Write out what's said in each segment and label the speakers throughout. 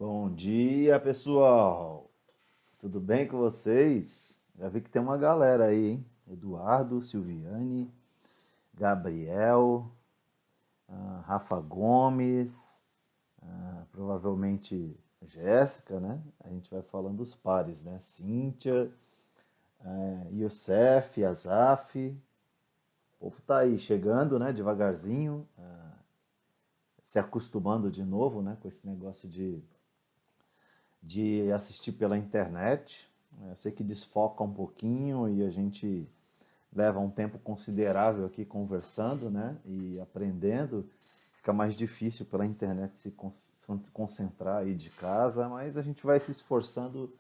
Speaker 1: Bom dia, pessoal. Tudo bem com vocês? Já vi que tem uma galera aí, hein? Eduardo, Silviane, Gabriel, Rafa Gomes, provavelmente Jéssica, né? A gente vai falando os pares, né? Cíntia, Youssef, Azaf. O povo tá aí chegando, né? Devagarzinho, se acostumando de novo, né? Com esse negócio de assistir pela internet. Eu sei que desfoca um pouquinho e a gente leva um tempo considerável aqui conversando, né? E aprendendo. Fica mais difícil pela internet se concentrar aí de casa, mas a gente vai se esforçando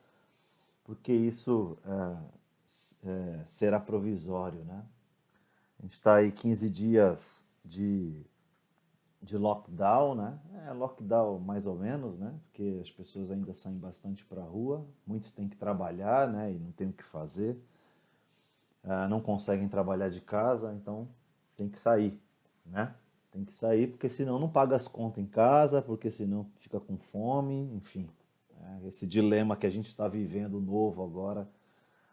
Speaker 1: porque isso será provisório, né? A gente está aí 15 dias de lockdown, né? Lockdown mais ou menos, né? Porque as pessoas ainda saem bastante para a rua, muitos têm que trabalhar, né? E não tem o que fazer, não conseguem trabalhar de casa, então tem que sair, né? Tem que sair porque senão não paga as contas em casa, porque senão fica com fome, enfim. Esse dilema que a gente está vivendo novo agora,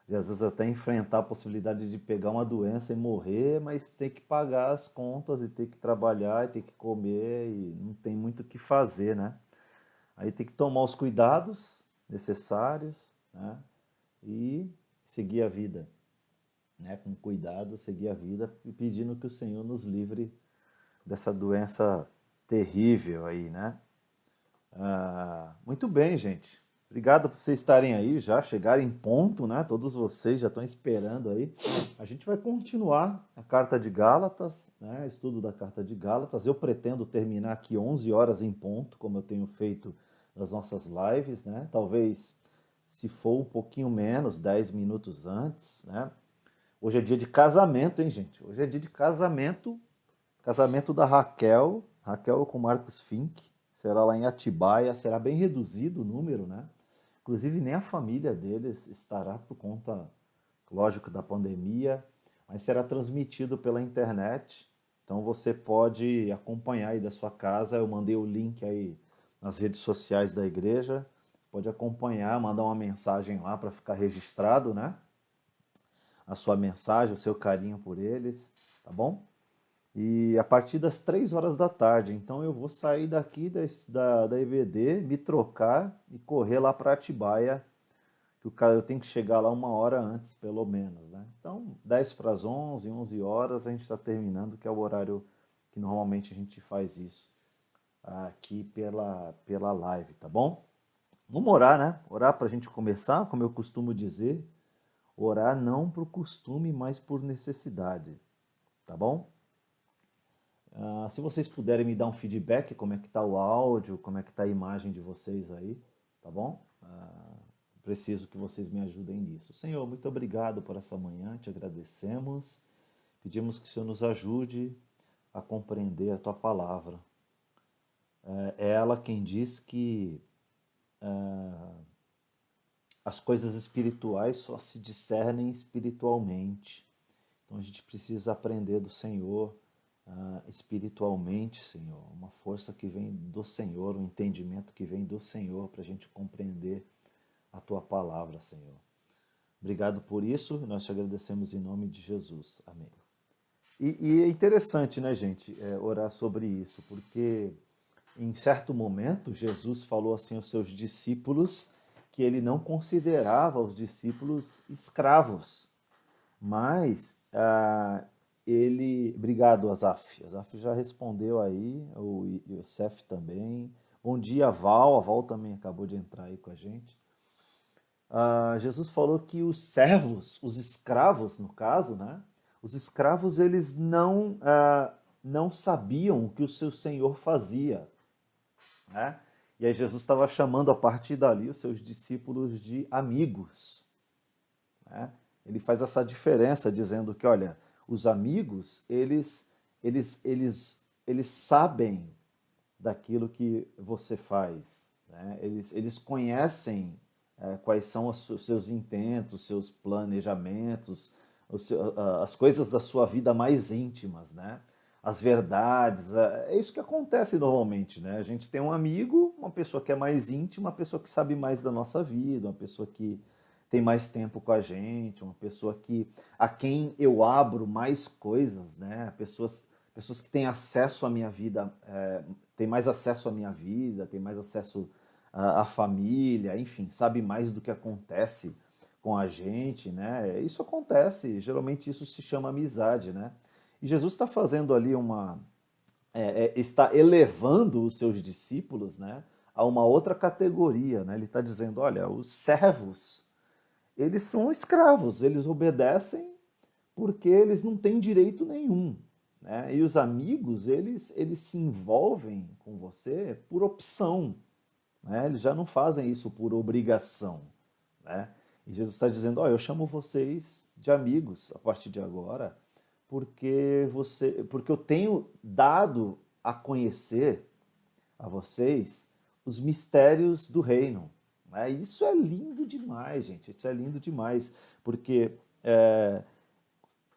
Speaker 1: e às vezes até enfrentar a possibilidade de pegar uma doença e morrer, mas tem que pagar as contas e ter que trabalhar e ter que comer e não tem muito o que fazer, né? Aí tem que tomar os cuidados necessários, né? E seguir a vida, né? Com cuidado, seguir a vida e pedindo que o Senhor nos livre dessa doença terrível aí, né? Muito bem, gente. Obrigado por vocês estarem aí já, chegarem em ponto, né? Todos vocês já estão esperando aí. A gente vai continuar a Carta de Gálatas, né? Estudo da Carta de Gálatas. Eu pretendo terminar aqui 11 horas em ponto, como eu tenho feito nas nossas lives, né? Talvez, se for um pouquinho menos, 10 minutos antes, né? Hoje é dia de casamento, hein, gente? Hoje é dia de casamento. Casamento da Raquel, Raquel com Marcos Fink, será lá em Atibaia, será bem reduzido o número, né? Inclusive nem a família deles estará por conta, lógico, da pandemia, mas será transmitido pela internet. Então você pode acompanhar aí da sua casa. Eu mandei o link aí nas redes sociais da igreja. Pode acompanhar, mandar uma mensagem lá para ficar registrado, né? A sua mensagem, o seu carinho por eles, tá bom? E a partir das 3 horas da tarde. Então eu vou sair daqui da EVD, me trocar e correr lá para Atibaia, que eu tenho que chegar lá uma hora antes, pelo menos, né? Então, 10 para as 11, 11 horas, a gente está terminando, que é o horário que normalmente a gente faz isso aqui pela live, tá bom? Vamos orar, né? Orar para a gente começar, como eu costumo dizer, orar não por costume, mas por necessidade, tá bom? Se vocês puderem me dar um feedback, como é que está o áudio, como é que está a imagem de vocês aí, tá bom? Preciso que vocês me ajudem nisso. Senhor, muito obrigado por essa manhã, te agradecemos. Pedimos que o Senhor nos ajude a compreender a tua palavra. É ela quem diz que as coisas espirituais só se discernem espiritualmente. Então a gente precisa aprender do Senhor espiritualmente, Senhor. Uma força que vem do Senhor, um entendimento que vem do Senhor para a gente compreender a tua palavra, Senhor. Obrigado por isso, nós te agradecemos em nome de Jesus. Amém. E é interessante, né, gente, orar sobre isso, porque em certo momento Jesus falou assim aos seus discípulos que ele não considerava os discípulos escravos, mas ele. Obrigado, Azaf. Azaf já respondeu aí, o Youssef também. Bom dia, Val. A Val também acabou de entrar aí com a gente. Jesus falou que os servos, os escravos, no caso, né? Os escravos, eles não sabiam o que o seu senhor fazia, né? E aí Jesus estava chamando a partir dali os seus discípulos de amigos, né? Ele faz essa diferença dizendo que, olha, os amigos, eles sabem daquilo que você faz, né? Eles conhecem quais são os seus intentos, os seus planejamentos, as coisas da sua vida mais íntimas, né? as verdades. É isso que acontece normalmente, né? A gente tem um amigo, uma pessoa que é mais íntima, uma pessoa que sabe mais da nossa vida, uma pessoa que tem mais tempo com a gente, uma pessoa que a quem eu abro mais coisas, né? Pessoas que têm acesso à minha vida, têm mais acesso à minha vida, têm mais acesso à família, enfim, sabe mais do que acontece com a gente, né? Isso acontece, geralmente isso se chama amizade, né? E Jesus está fazendo ali está elevando os seus discípulos, né, a uma outra categoria, né? Ele está dizendo, olha, os servos, eles são escravos, eles obedecem porque eles não têm direito nenhum, né? E os amigos, eles se envolvem com você por opção, né? Eles já não fazem isso por obrigação, né? E Jesus está dizendo, ó, eu chamo vocês de amigos a partir de agora, porque eu tenho dado a conhecer a vocês os mistérios do reino. Né? Isso é lindo demais, gente. Isso é lindo demais, porque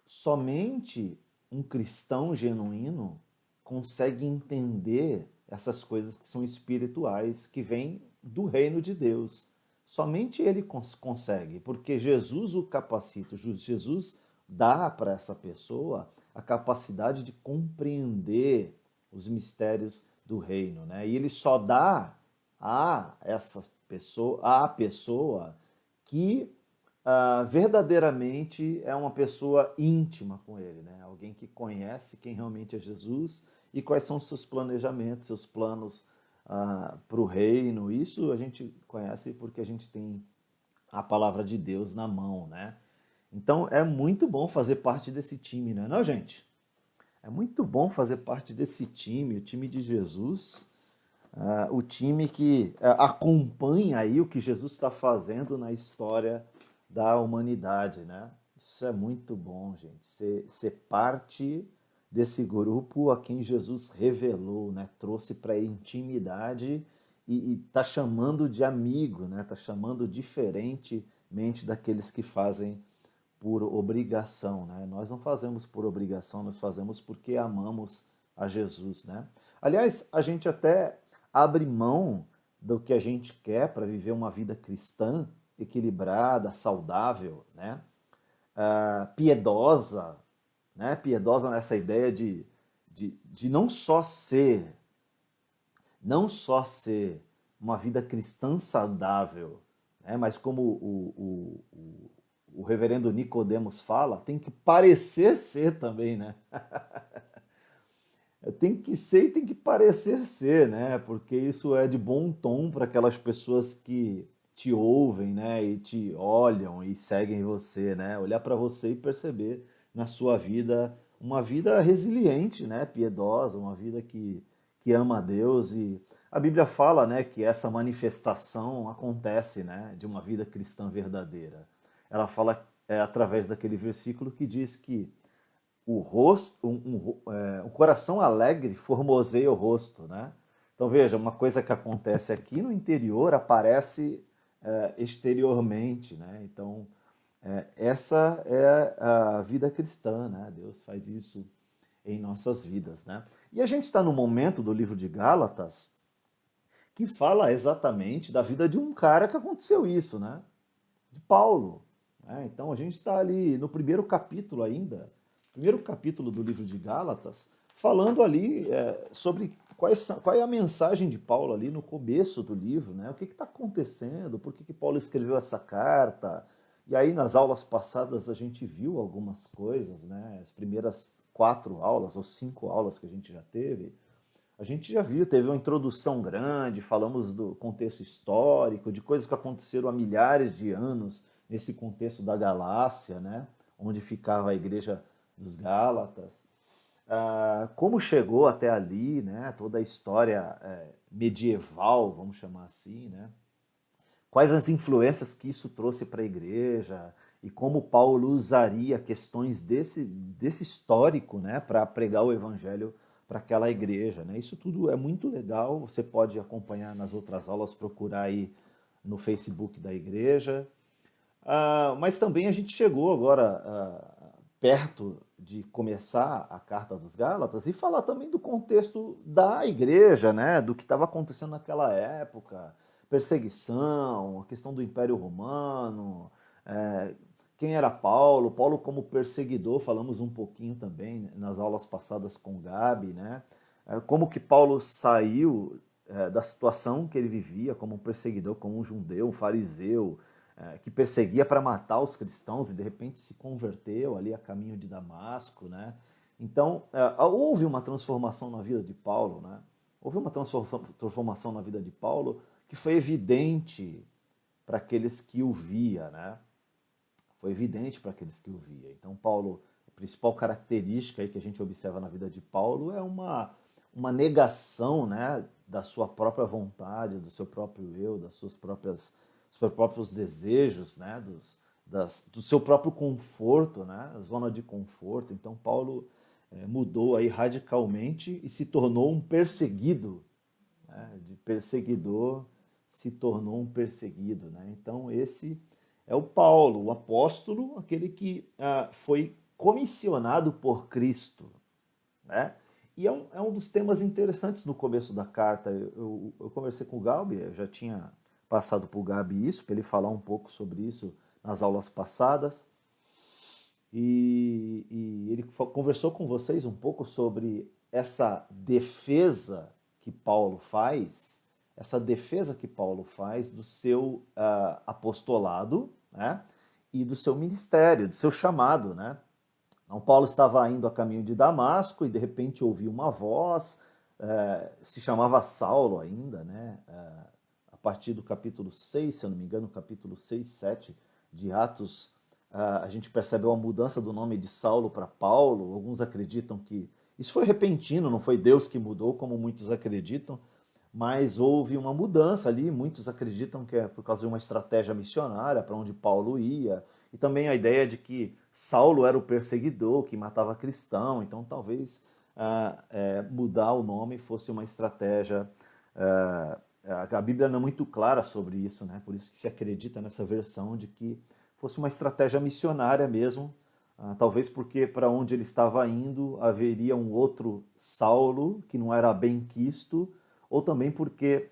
Speaker 1: somente um cristão genuíno consegue entender essas coisas que são espirituais, que vêm do reino de Deus. Somente ele consegue, porque Jesus o capacita, Jesus dá para essa pessoa a capacidade de compreender os mistérios do reino, né? E ele só dá a essa pessoa, a pessoa que verdadeiramente é uma pessoa íntima com ele, né? Alguém que conhece quem realmente é Jesus e quais são os seus planejamentos, seus planos para o reino. Isso a gente conhece porque a gente tem a palavra de Deus na mão, né? Então é muito bom fazer parte desse time, né? Não, gente? É muito bom fazer parte desse time, o time de Jesus, o time que acompanha aí o que Jesus está fazendo na história da humanidade, né? Isso é muito bom, gente. Ser parte desse grupo a quem Jesus revelou, né? Trouxe para a intimidade e está chamando de amigo, né? Está chamando diferentemente daqueles que fazem por obrigação, né? Nós não fazemos por obrigação, nós fazemos porque amamos a Jesus, né? Aliás, a gente até abre mão do que a gente quer para viver uma vida cristã equilibrada, saudável, né? Piedosa, né? Piedosa nessa ideia de não só ser uma vida cristã saudável, né? Mas como o reverendo Nicodemos fala, tem que parecer ser também, né? Tem que ser e tem que parecer ser, né? Porque isso é de bom tom para aquelas pessoas que te ouvem, né? E te olham e seguem você, né? Olhar para você e perceber na sua vida uma vida resiliente, né? Piedosa, uma vida que ama a Deus. E a Bíblia fala, né? Que essa manifestação acontece, né? De uma vida cristã verdadeira. Ela fala através daquele versículo que diz que o rosto, o coração alegre formoseia o rosto, né? Então veja, uma coisa que acontece aqui no interior aparece exteriormente, né? Então essa é a vida cristã, né? Deus faz isso em nossas vidas, né? E a gente está no momento do livro de Gálatas que fala exatamente da vida de um cara que aconteceu isso, né? De Paulo, né? Então a gente está ali no primeiro capítulo ainda, primeiro capítulo do livro de Gálatas, falando ali sobre qual é a mensagem de Paulo ali no começo do livro, né? O que está acontecendo, por que Paulo escreveu essa carta. E aí nas aulas passadas a gente viu algumas coisas, né? As primeiras 4 aulas ou 5 aulas que a gente já teve, a gente já viu, teve uma introdução grande, falamos do contexto histórico, de coisas que aconteceram há milhares de anos nesse contexto da Galácia, né? Onde ficava a igreja dos Gálatas. Como chegou até ali, né? Toda a história medieval, vamos chamar assim, né? Quais as influências que isso trouxe para a igreja e como Paulo usaria questões desse histórico, né, para pregar o evangelho para aquela igreja, né? Isso tudo é muito legal, você pode acompanhar nas outras aulas, procurar aí no Facebook da igreja. Mas também a gente chegou agora perto de começar a Carta dos Gálatas e falar também do contexto da igreja, né? Do que estava acontecendo naquela época, perseguição, a questão do Império Romano, quem era Paulo, Paulo como perseguidor, falamos um pouquinho também nas aulas passadas com o Gabi, né? Como que Paulo saiu da situação que ele vivia como um perseguidor, como um judeu, um fariseu, que perseguia para matar os cristãos e de repente se converteu ali a caminho de Damasco, né? Então, houve uma transformação na vida de Paulo, né? Houve uma transformação na vida de Paulo que foi evidente para aqueles que o via, né? Foi evidente para aqueles que o via. Então, Paulo, a principal característica aí que a gente observa na vida de Paulo é uma negação, né, da sua própria vontade, do seu próprio eu, dos seus próprios desejos, né, do seu próprio conforto, né, zona de conforto. Então, Paulo mudou aí radicalmente e se tornou um perseguido, né, de perseguidor se tornou um perseguido, né? Então, esse é o Paulo, o apóstolo, aquele que foi comissionado por Cristo, né? E é um dos temas interessantes no começo da carta. Eu conversei com o Gabi, eu já tinha passado para o Gabi isso, para ele falar um pouco sobre isso nas aulas passadas. E ele conversou com vocês um pouco sobre essa defesa que Paulo faz, do seu apostolado, né, e do seu ministério, do seu chamado, né? Então, Paulo estava indo a caminho de Damasco e de repente ouviu uma voz, se chamava Saulo ainda, né? A partir do capítulo 6, se eu não me engano, capítulo 6, 7 de Atos, a gente percebe uma mudança do nome de Saulo para Paulo. Alguns acreditam que isso foi repentino, não foi Deus que mudou, como muitos acreditam, mas houve uma mudança ali. Muitos acreditam que é por causa de uma estratégia missionária para onde Paulo ia, e também a ideia de que Saulo era o perseguidor que matava cristão, então talvez mudar o nome fosse uma estratégia. A Bíblia não é muito clara sobre isso, né? Por isso que se acredita nessa versão de que fosse uma estratégia missionária mesmo, talvez porque para onde ele estava indo haveria um outro Saulo que não era benquisto, ou também porque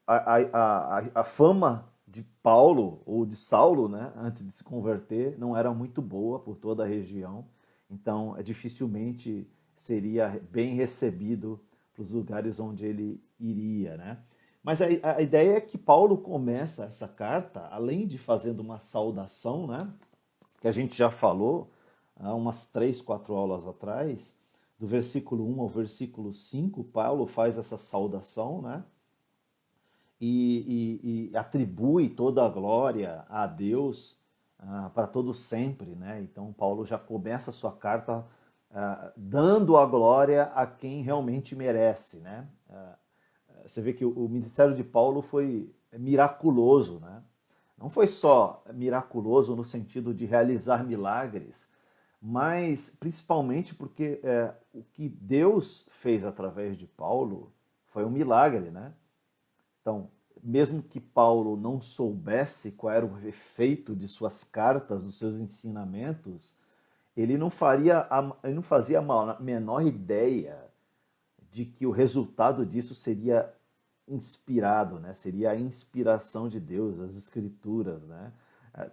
Speaker 1: a fama de Paulo ou de Saulo, né, antes de se converter, não era muito boa por toda a região, então dificilmente seria bem recebido para os lugares onde ele iria, né? Mas a ideia é que Paulo começa essa carta, além de fazendo uma saudação, né, que a gente já falou há umas 3, 4 aulas atrás, do versículo 1 ao versículo 5, Paulo faz essa saudação, né, e atribui toda a glória a Deus para todo sempre, né? Então Paulo já começa a sua carta dando a glória a quem realmente merece, né? Você vê que o ministério de Paulo foi miraculoso, né? Não foi só miraculoso no sentido de realizar milagres, mas principalmente porque o que Deus fez através de Paulo foi um milagre, né? Então, mesmo que Paulo não soubesse qual era o efeito de suas cartas, dos seus ensinamentos, ele não fazia a menor ideia de que o resultado disso seria inspirado, né? Seria a inspiração de Deus, as escrituras, né?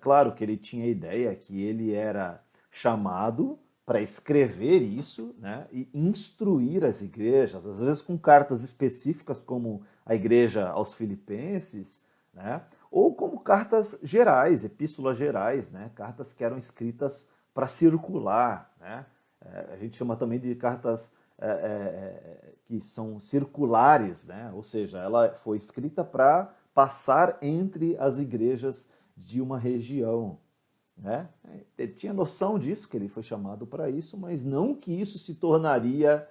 Speaker 1: Claro que ele tinha a ideia que ele era chamado para escrever isso, né, e instruir as igrejas, às vezes com cartas específicas, como a igreja aos Filipenses, né, ou como cartas gerais, epístolas gerais, né, cartas que eram escritas para circular, né. A gente chama também de cartas que são circulares, né, ou seja, ela foi escrita para passar entre as igrejas de uma região, né? Ele tinha noção disso, que ele foi chamado para isso, mas não que isso se tornaria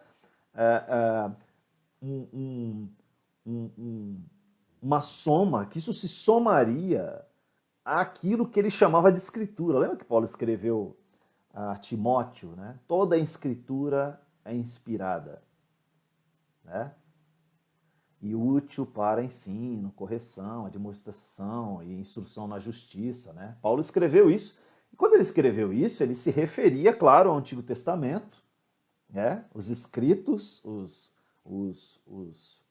Speaker 1: um, um, uma soma, que isso se somaria àquilo que ele chamava de escritura. Lembra que Paulo escreveu a Timóteo, né? Toda a escritura é inspirada, né? E útil para ensino, correção, admoestação e instrução na justiça, né? Paulo escreveu isso E quando ele escreveu isso, ele se referia, claro, ao Antigo Testamento, né? Os escritos, os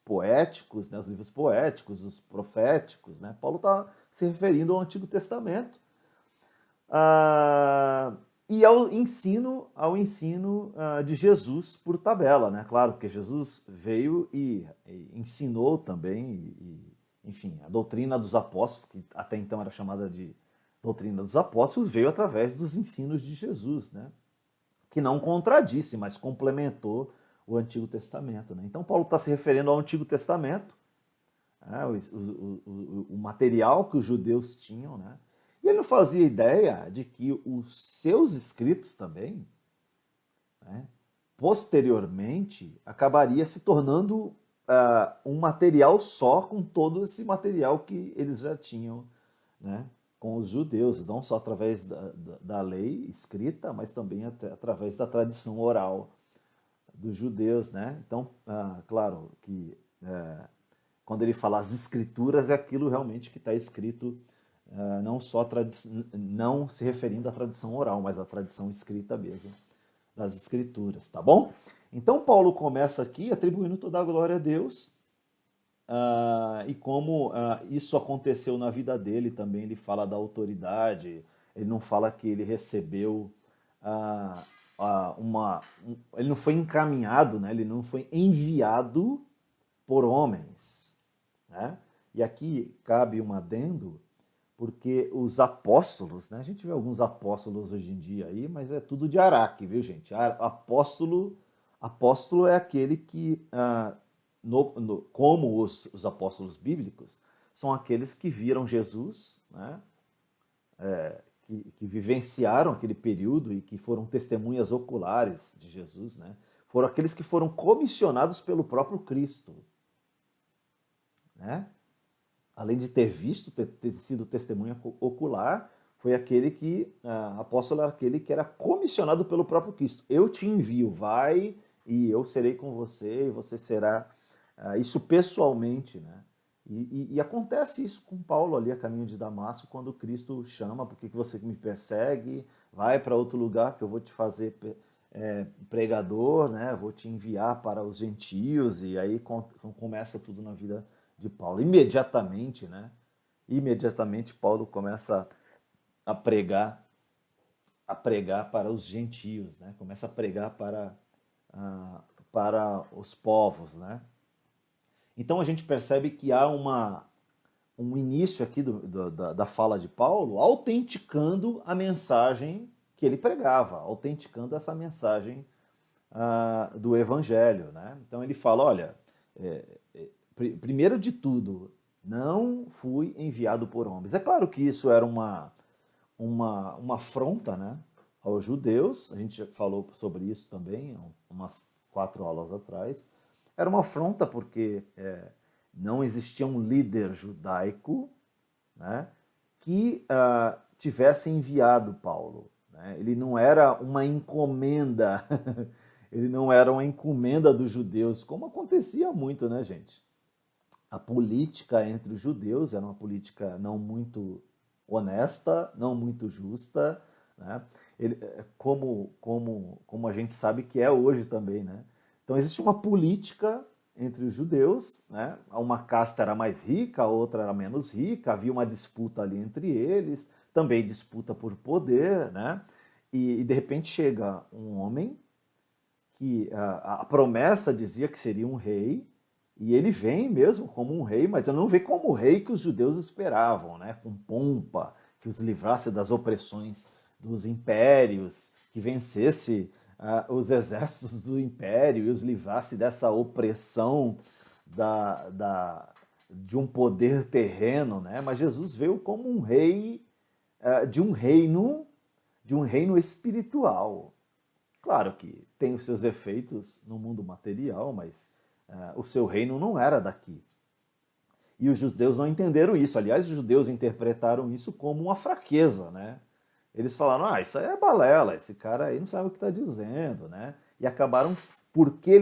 Speaker 1: poéticos, né? Os livros poéticos, os proféticos. Né? Paulo está se referindo ao Antigo Testamento. E ao ensino de Jesus por tabela, né? Claro, porque Jesus veio e ensinou também, enfim, a doutrina dos apóstolos, que até então era chamada de doutrina dos apóstolos, veio através dos ensinos de Jesus, né? Que não contradisse, mas complementou o Antigo Testamento. Né? Então Paulo está se referindo ao Antigo Testamento, né? O material que os judeus tinham, né? E ele não fazia ideia de que os seus escritos também, né, posteriormente, acabaria se tornando um material só com todo esse material que eles já tinham, né, com os judeus, não só através da lei escrita, mas também através da tradição oral dos judeus. Né? Então, claro que quando ele fala as escrituras, é aquilo realmente que está escrito, não só não se referindo à tradição oral, mas à tradição escrita mesmo das escrituras, tá bom? Então Paulo começa aqui atribuindo toda a glória a Deus, e como isso aconteceu na vida dele também. Ele fala da autoridade, ele não fala que ele recebeu ele não foi encaminhado, né? Ele não foi enviado por homens, né? E aqui cabe um adendo, porque os apóstolos, né? A gente vê alguns apóstolos hoje em dia aí, mas é tudo de Araque, viu, gente? Apóstolo é aquele que, como os apóstolos bíblicos, são aqueles que viram Jesus, né? Que vivenciaram aquele período e que foram testemunhas oculares de Jesus, né? Foram aqueles que foram comissionados pelo próprio Cristo, né? Além de ter visto, ter sido testemunha ocular, foi aquele que, apóstolo era aquele que era comissionado pelo próprio Cristo. Eu te envio, vai e eu serei com você e você será, isso pessoalmente, né? E acontece isso com Paulo ali a caminho de Damasco, quando Cristo chama: por que você me persegue? Vai para outro lugar que eu vou te fazer pregador, né? Vou te enviar para os gentios. E aí começa tudo na vida de Paulo. Imediatamente, né? Imediatamente Paulo começa a pregar para os gentios, né? Começa a pregar para os povos, né? Então a gente percebe que há um início aqui da fala de Paulo autenticando a mensagem que ele pregava, autenticando essa mensagem do Evangelho, né? Então ele fala: olha, primeiro de tudo, não fui enviado por homens. É claro que isso era uma afronta, né, aos judeus. A gente já falou sobre isso também, umas 4 aulas atrás. Era uma afronta porque não existia um líder judaico, né, que tivesse enviado Paulo. Né? Ele não era uma encomenda, ele não era uma encomenda dos judeus, como acontecia muito, né, gente? A política entre os judeus era uma política não muito honesta, não muito justa, né? Como a gente sabe que é hoje também, né? Então existe uma política entre os judeus, né? Uma casta era mais rica, a outra era menos rica, havia uma disputa ali entre eles, também disputa por poder, né? E de repente chega um homem que a promessa dizia que seria um rei, e ele vem mesmo como um rei, mas não vem como o rei que os judeus esperavam, né? Com pompa, que os livrasse das opressões dos impérios, que vencesse os exércitos do império e os livrasse dessa opressão de um poder terreno, né? Mas Jesus veio como um rei de um reino espiritual. Claro que tem os seus efeitos no mundo material, mas o seu reino não era daqui. E os judeus não entenderam isso. Aliás, os judeus interpretaram isso como uma fraqueza, né? Eles falaram: isso aí é balela, esse cara aí não sabe o que está dizendo, né? E acabaram, porque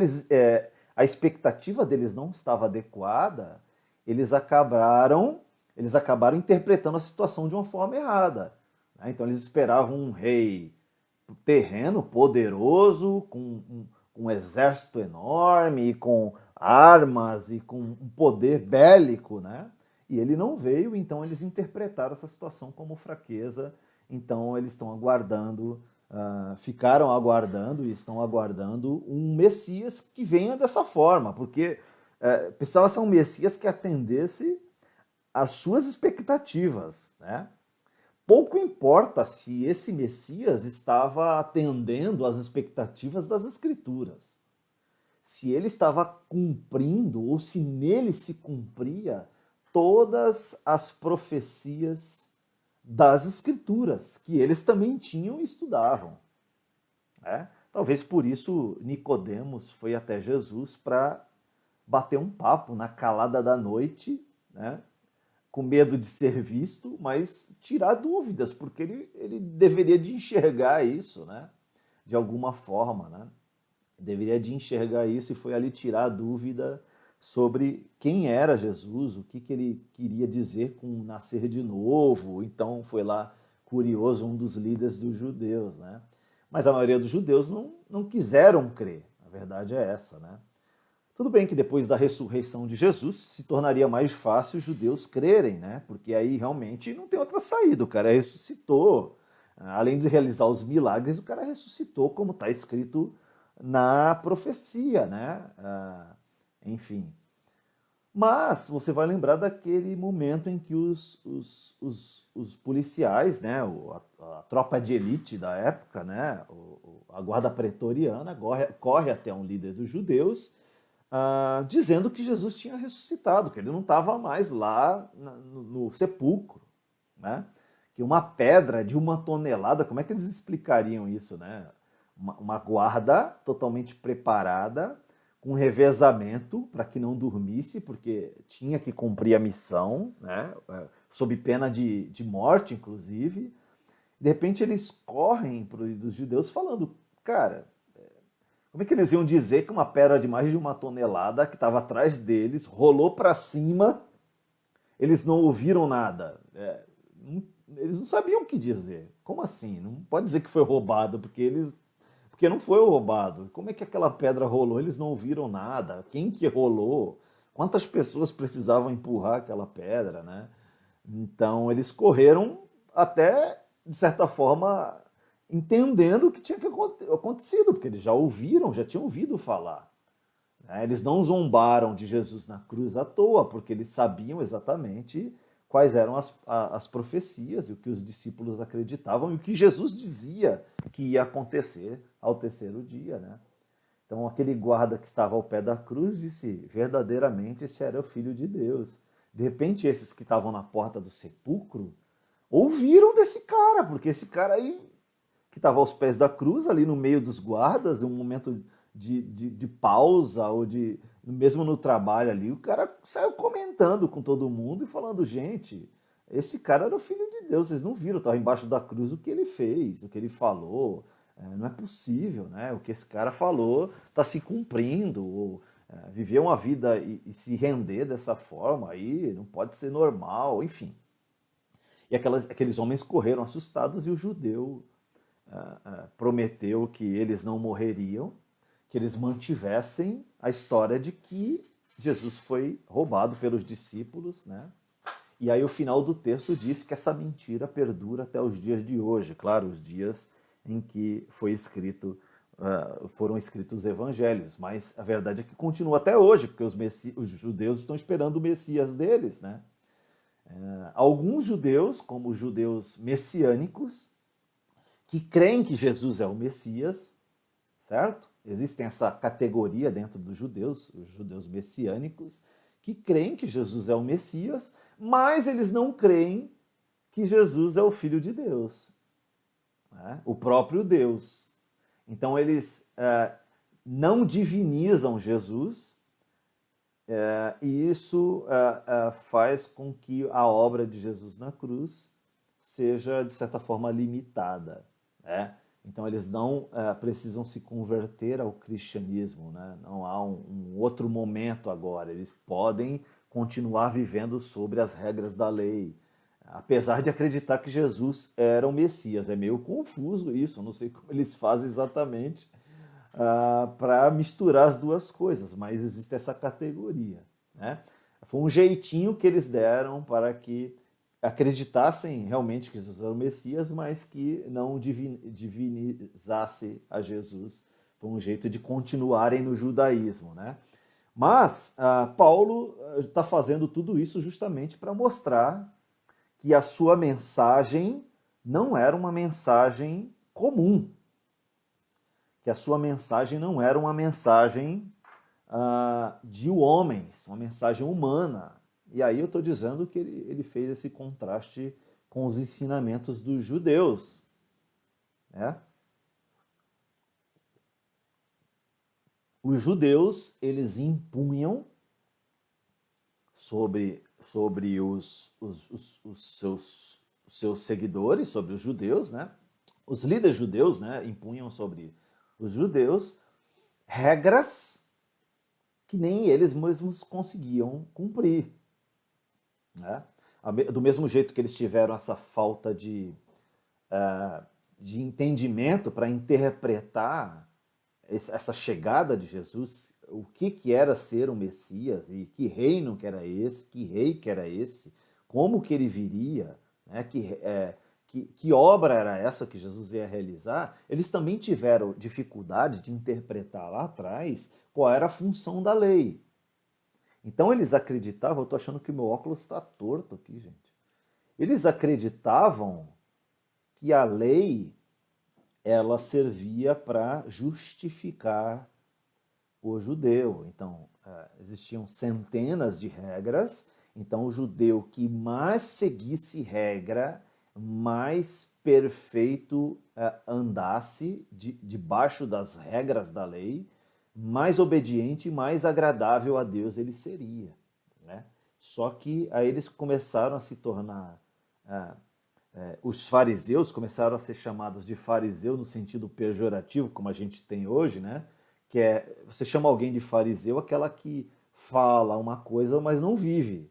Speaker 1: a expectativa deles não estava adequada, eles acabaram interpretando a situação de uma forma errada. né? Então eles esperavam um rei terreno, poderoso, com um exército enorme, com armas e com um poder bélico, né? E ele não veio, então eles interpretaram essa situação como fraqueza. Então eles estão aguardando, ficaram aguardando e estão aguardando um Messias que venha dessa forma, porque precisava ser um Messias que atendesse às suas expectativas, né? Pouco importa se esse Messias estava atendendo às expectativas das Escrituras, se ele estava cumprindo ou se nele se cumpria todas as profecias das Escrituras, que eles também tinham e estudavam, né? Talvez por isso Nicodemos foi até Jesus para bater um papo na calada da noite, né? Com medo de ser visto, mas tirar dúvidas, porque ele deveria de enxergar isso, né? De alguma forma, né? Deveria de enxergar isso e foi ali tirar a dúvida sobre quem era Jesus, o que ele queria dizer com nascer de novo. Então foi lá curioso, um dos líderes dos judeus, né? Mas a maioria dos judeus não quiseram crer, a verdade é essa, né? Tudo bem que depois da ressurreição de Jesus se tornaria mais fácil os judeus crerem, né? Porque aí realmente não tem outra saída. O cara ressuscitou. Além de realizar os milagres, o cara ressuscitou, como está escrito na profecia, né? Enfim. Mas você vai lembrar daquele momento em que os policiais, né? A tropa de elite da época, né? A guarda pretoriana corre até um líder dos judeus dizendo que Jesus tinha ressuscitado, que ele não estava mais lá no sepulcro, né? Que uma pedra de 1 tonelada, como é que eles explicariam isso, né? Uma guarda totalmente preparada, com revezamento para que não dormisse, porque tinha que cumprir a missão, né? Sob pena de morte, inclusive. De repente eles correm para os judeus falando, cara, como é que eles iam dizer que uma pedra de mais de 1 tonelada que estava atrás deles rolou para cima, eles não ouviram nada? Eles não sabiam o que dizer. Como assim? Não pode dizer que foi roubado, porque não foi roubado. Como é que aquela pedra rolou? Eles não ouviram nada. Quem que rolou? Quantas pessoas precisavam empurrar aquela pedra, né? Então eles correram até, de certa forma, entendendo o que tinha acontecido, porque eles já ouviram, já tinham ouvido falar, né? Eles não zombaram de Jesus na cruz à toa, porque eles sabiam exatamente quais eram as profecias e o que os discípulos acreditavam e o que Jesus dizia que ia acontecer ao terceiro dia, né? Então aquele guarda que estava ao pé da cruz disse, verdadeiramente esse era o Filho de Deus. De repente esses que estavam na porta do sepulcro ouviram desse cara, porque esse cara aí que estava aos pés da cruz, ali no meio dos guardas, em um momento de pausa, ou mesmo no trabalho ali, o cara saiu comentando com todo mundo e falando, gente, esse cara era o Filho de Deus, vocês não viram, estava embaixo da cruz o que ele fez, o que ele falou, não é possível, né? O que esse cara falou está se cumprindo, ou, viver uma vida e se render dessa forma aí não pode ser normal, enfim. E aqueles homens correram assustados e o judeu prometeu que eles não morreriam, que eles mantivessem a história de que Jesus foi roubado pelos discípulos, né? E aí o final do texto diz que essa mentira perdura até os dias de hoje, claro, os dias em que foram escritos os evangelhos, mas a verdade é que continua até hoje, porque os judeus estão esperando o Messias deles, né? Alguns judeus, como os judeus messiânicos, que creem que Jesus é o Messias, certo? Existem essa categoria dentro dos judeus, os judeus messiânicos, que creem que Jesus é o Messias, mas eles não creem que Jesus é o Filho de Deus, né? O próprio Deus. Então eles não divinizam Jesus, e isso faz com que a obra de Jesus na cruz seja, de certa forma, limitada, né? Então eles não precisam se converter ao cristianismo, né? Não há um outro momento agora. Eles podem continuar vivendo sobre as regras da lei. apesar de acreditar que Jesus era o Messias. É meio confuso isso, eu não sei como eles fazem exatamente para misturar as duas coisas, mas existe essa categoria, né? Foi um jeitinho que eles deram para que acreditassem realmente que Jesus era o Messias, mas que não divinizasse a Jesus. Foi um jeito de continuarem no judaísmo, né? Mas Paulo está fazendo tudo isso justamente para mostrar que a sua mensagem não era uma mensagem comum, que a sua mensagem não era uma mensagem de homens, uma mensagem humana. E aí eu estou dizendo que ele fez esse contraste com os ensinamentos dos judeus, né? Os judeus, eles impunham sobre os seus seguidores, sobre os judeus, né? Os líderes judeus, né, impunham sobre os judeus regras que nem eles mesmos conseguiam cumprir, né? Do mesmo jeito que eles tiveram essa falta de entendimento para interpretar essa chegada de Jesus, o que era ser o Messias e que reino que era esse, que rei que era esse, como que ele viria, né? Que obra era essa que Jesus ia realizar, eles também tiveram dificuldade de interpretar lá atrás qual era a função da lei. Então eles acreditavam, eu estou achando que meu óculos está torto aqui, gente. Eles acreditavam que a lei ela servia para justificar o judeu. Então, existiam centenas de regras, então o judeu que mais seguisse regra, mais perfeito andasse debaixo das regras da lei, mais obediente e mais agradável a Deus ele seria, né? Só que aí eles começaram a se tornar os fariseus começaram a ser chamados de fariseu no sentido pejorativo, como a gente tem hoje, né? Que é, você chama alguém de fariseu, aquela que fala uma coisa, mas não vive.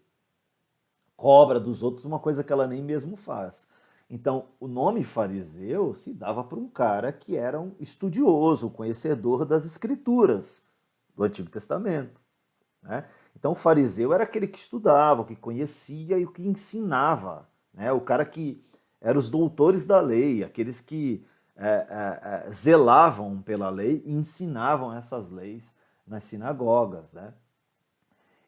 Speaker 1: Cobra dos outros uma coisa que ela nem mesmo faz. Então, o nome fariseu se dava para um cara que era um estudioso, um conhecedor das escrituras do Antigo Testamento, né? Então, o fariseu era aquele que estudava, que conhecia e o que ensinava, né? O cara que eram os doutores da lei, aqueles que zelavam pela lei e ensinavam essas leis nas sinagogas, né?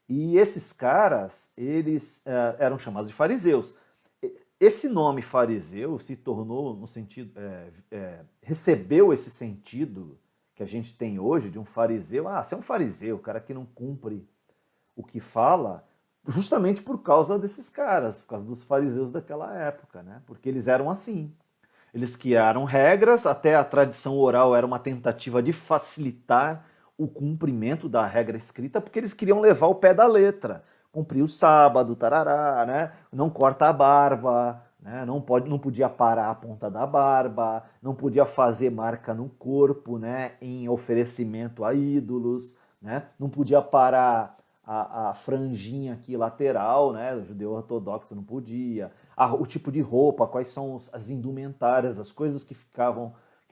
Speaker 1: E esses caras, eles eram chamados de fariseus. Esse nome fariseu se tornou no sentido, recebeu esse sentido que a gente tem hoje de um fariseu. Ah, você é um fariseu, o cara que não cumpre o que fala, justamente por causa desses caras, por causa dos fariseus daquela época, né? Porque eles eram assim. Eles criaram regras, até a tradição oral era uma tentativa de facilitar o cumprimento da regra escrita, porque eles queriam levar o pé da letra. Cumprir o sábado, tarará, né? Não corta a barba, né? Não podia parar a ponta da barba, não podia fazer marca no corpo, né? Em oferecimento a ídolos, né? Não podia parar a franjinha aqui lateral, né? O judeu ortodoxo não podia. O tipo de roupa, quais são as indumentárias, as coisas que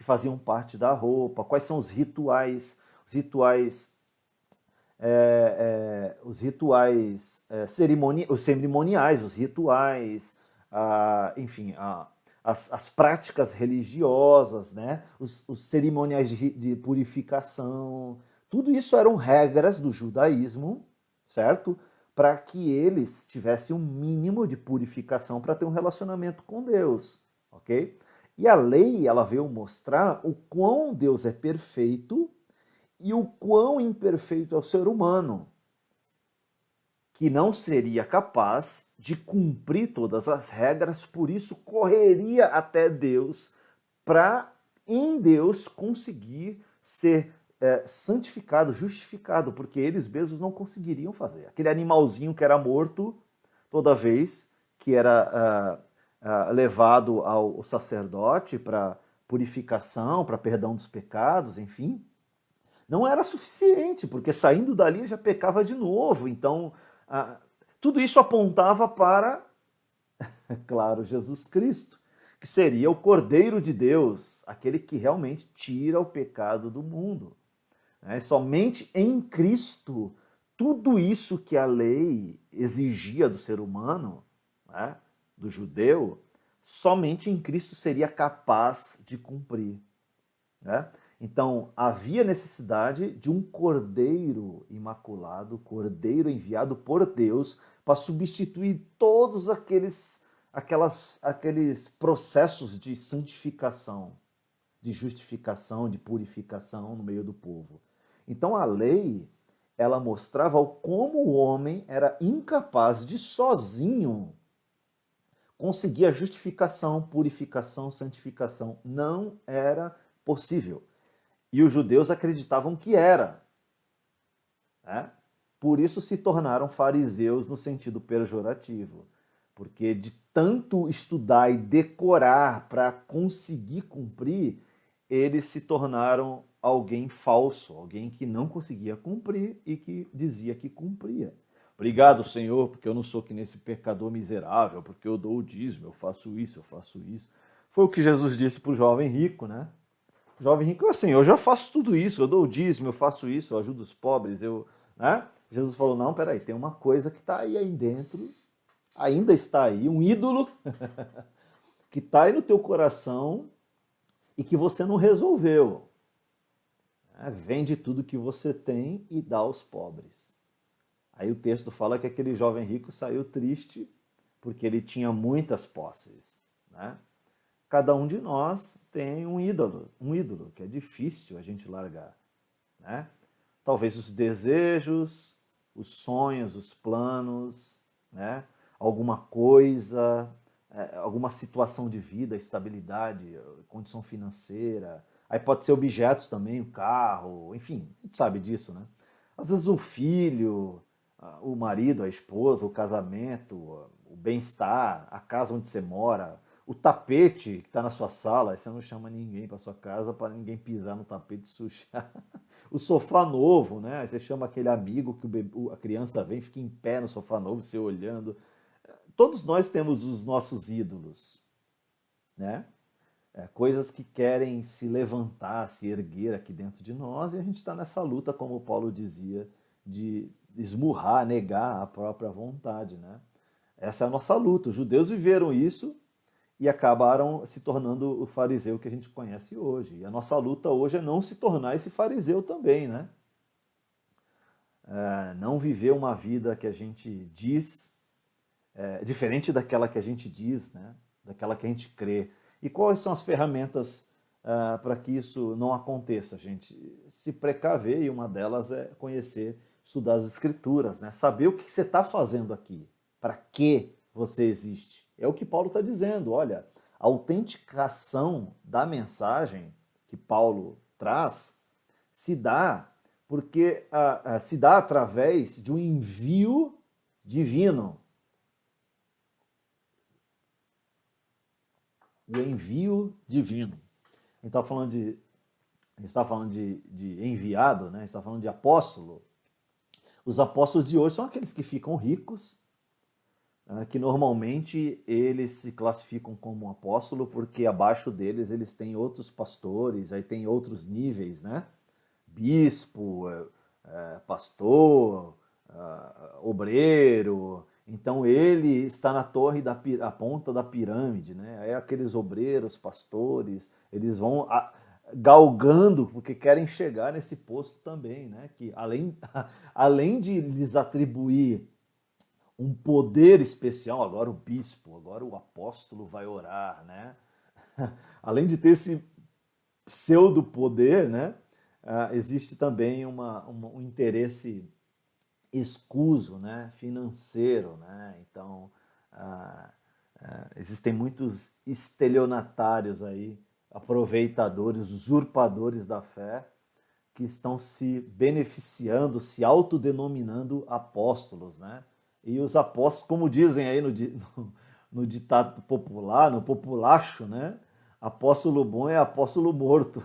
Speaker 1: faziam parte da roupa, quais são os rituais os cerimoniais, os rituais, enfim, as práticas religiosas, né? Os cerimoniais de purificação, tudo isso eram regras do judaísmo, certo? Para que eles tivessem um mínimo de purificação para ter um relacionamento com Deus, ok? E a lei, ela veio mostrar o quão Deus é perfeito e o quão imperfeito é o ser humano, que não seria capaz de cumprir todas as regras, por isso correria até Deus para, em Deus, conseguir ser santificado, justificado, porque eles mesmos não conseguiriam fazer. Aquele animalzinho que era morto toda vez que era levado ao sacerdote para purificação, para perdão dos pecados, enfim, não era suficiente, porque saindo dali já pecava de novo. Então, tudo isso apontava para É claro, Jesus Cristo, que seria o Cordeiro de Deus, aquele que realmente tira o pecado do mundo. Somente em Cristo, tudo isso que a lei exigia do ser humano, né, do judeu, somente em Cristo seria capaz de cumprir. Né? Então, havia necessidade de um cordeiro imaculado, cordeiro enviado por Deus para substituir todos aqueles processos de santificação, de justificação, de purificação no meio do povo. Então, a lei, ela mostrava como o homem era incapaz de sozinho conseguir a justificação, purificação, santificação. Não era possível. E os judeus acreditavam que era. Né? Por isso se tornaram fariseus no sentido pejorativo. Porque de tanto estudar e decorar para conseguir cumprir, eles se tornaram alguém falso, alguém que não conseguia cumprir e que dizia que cumpria. Obrigado, Senhor, porque eu não sou que nesse pecador miserável, porque eu dou o dízimo, eu faço isso, eu faço isso. Foi o que Jesus disse para o jovem rico, né? O jovem rico, assim, eu já faço tudo isso, eu dou o dízimo, eu faço isso, eu ajudo os pobres, né? Jesus falou, não, peraí, tem uma coisa que está aí dentro, ainda está aí, um ídolo que está aí no teu coração e que você não resolveu. Vende tudo que você tem e dá aos pobres. Aí o texto fala que aquele jovem rico saiu triste porque ele tinha muitas posses. Né? Cada um de nós tem um ídolo que é difícil a gente largar. Né? Talvez os desejos, os sonhos, os planos, né? Alguma coisa, alguma situação de vida, estabilidade, condição financeira. Aí pode ser objetos também, o carro, enfim, a gente sabe disso, né? Às vezes o filho, o marido, a esposa, o casamento, o bem-estar, a casa onde você mora, o tapete que está na sua sala, aí você não chama ninguém para sua casa para ninguém pisar no tapete e sujar. O sofá novo, né? Aí você chama aquele amigo que a criança vem, fica em pé no sofá novo, você olhando. Todos nós temos os nossos ídolos, né? Coisas que querem se levantar, se erguer aqui dentro de nós, e a gente está nessa luta, como Paulo dizia, de esmurrar, negar a própria vontade, né? Essa é a nossa luta. Os judeus viveram isso e acabaram se tornando o fariseu que a gente conhece hoje. E a nossa luta hoje é não se tornar esse fariseu também, né? Não viver uma vida que a gente diz, diferente daquela que a gente diz, né? Daquela que a gente crê. E quais são as ferramentas para que isso não aconteça, gente? Se precaver, e uma delas é conhecer, estudar as escrituras, né? Saber o que você está fazendo aqui, para que você existe. É o que Paulo está dizendo, olha, a autenticação da mensagem que Paulo traz se dá porque se dá através de um envio divino. O envio divino. A gente está falando de enviado, né? A gente está falando de apóstolo. Os apóstolos de hoje são aqueles que ficam ricos, que normalmente eles se classificam como apóstolo porque abaixo deles eles têm outros pastores, aí tem outros níveis, né? Bispo, pastor, obreiro. Então ele está na torre a ponta da pirâmide, né? Aí aqueles obreiros, pastores, eles vão galgando porque querem chegar nesse posto também, né? Que além de lhes atribuir um poder especial, agora o bispo, agora o apóstolo vai orar, né? Além de ter esse pseudo poder, né? Existe também um interesse escuso, né, financeiro, né? Então existem muitos estelionatários aí, aproveitadores, usurpadores da fé, que estão se beneficiando, se autodenominando apóstolos, né? E os apóstolos, como dizem aí no ditado popular, no populacho, né? Apóstolo bom é apóstolo morto.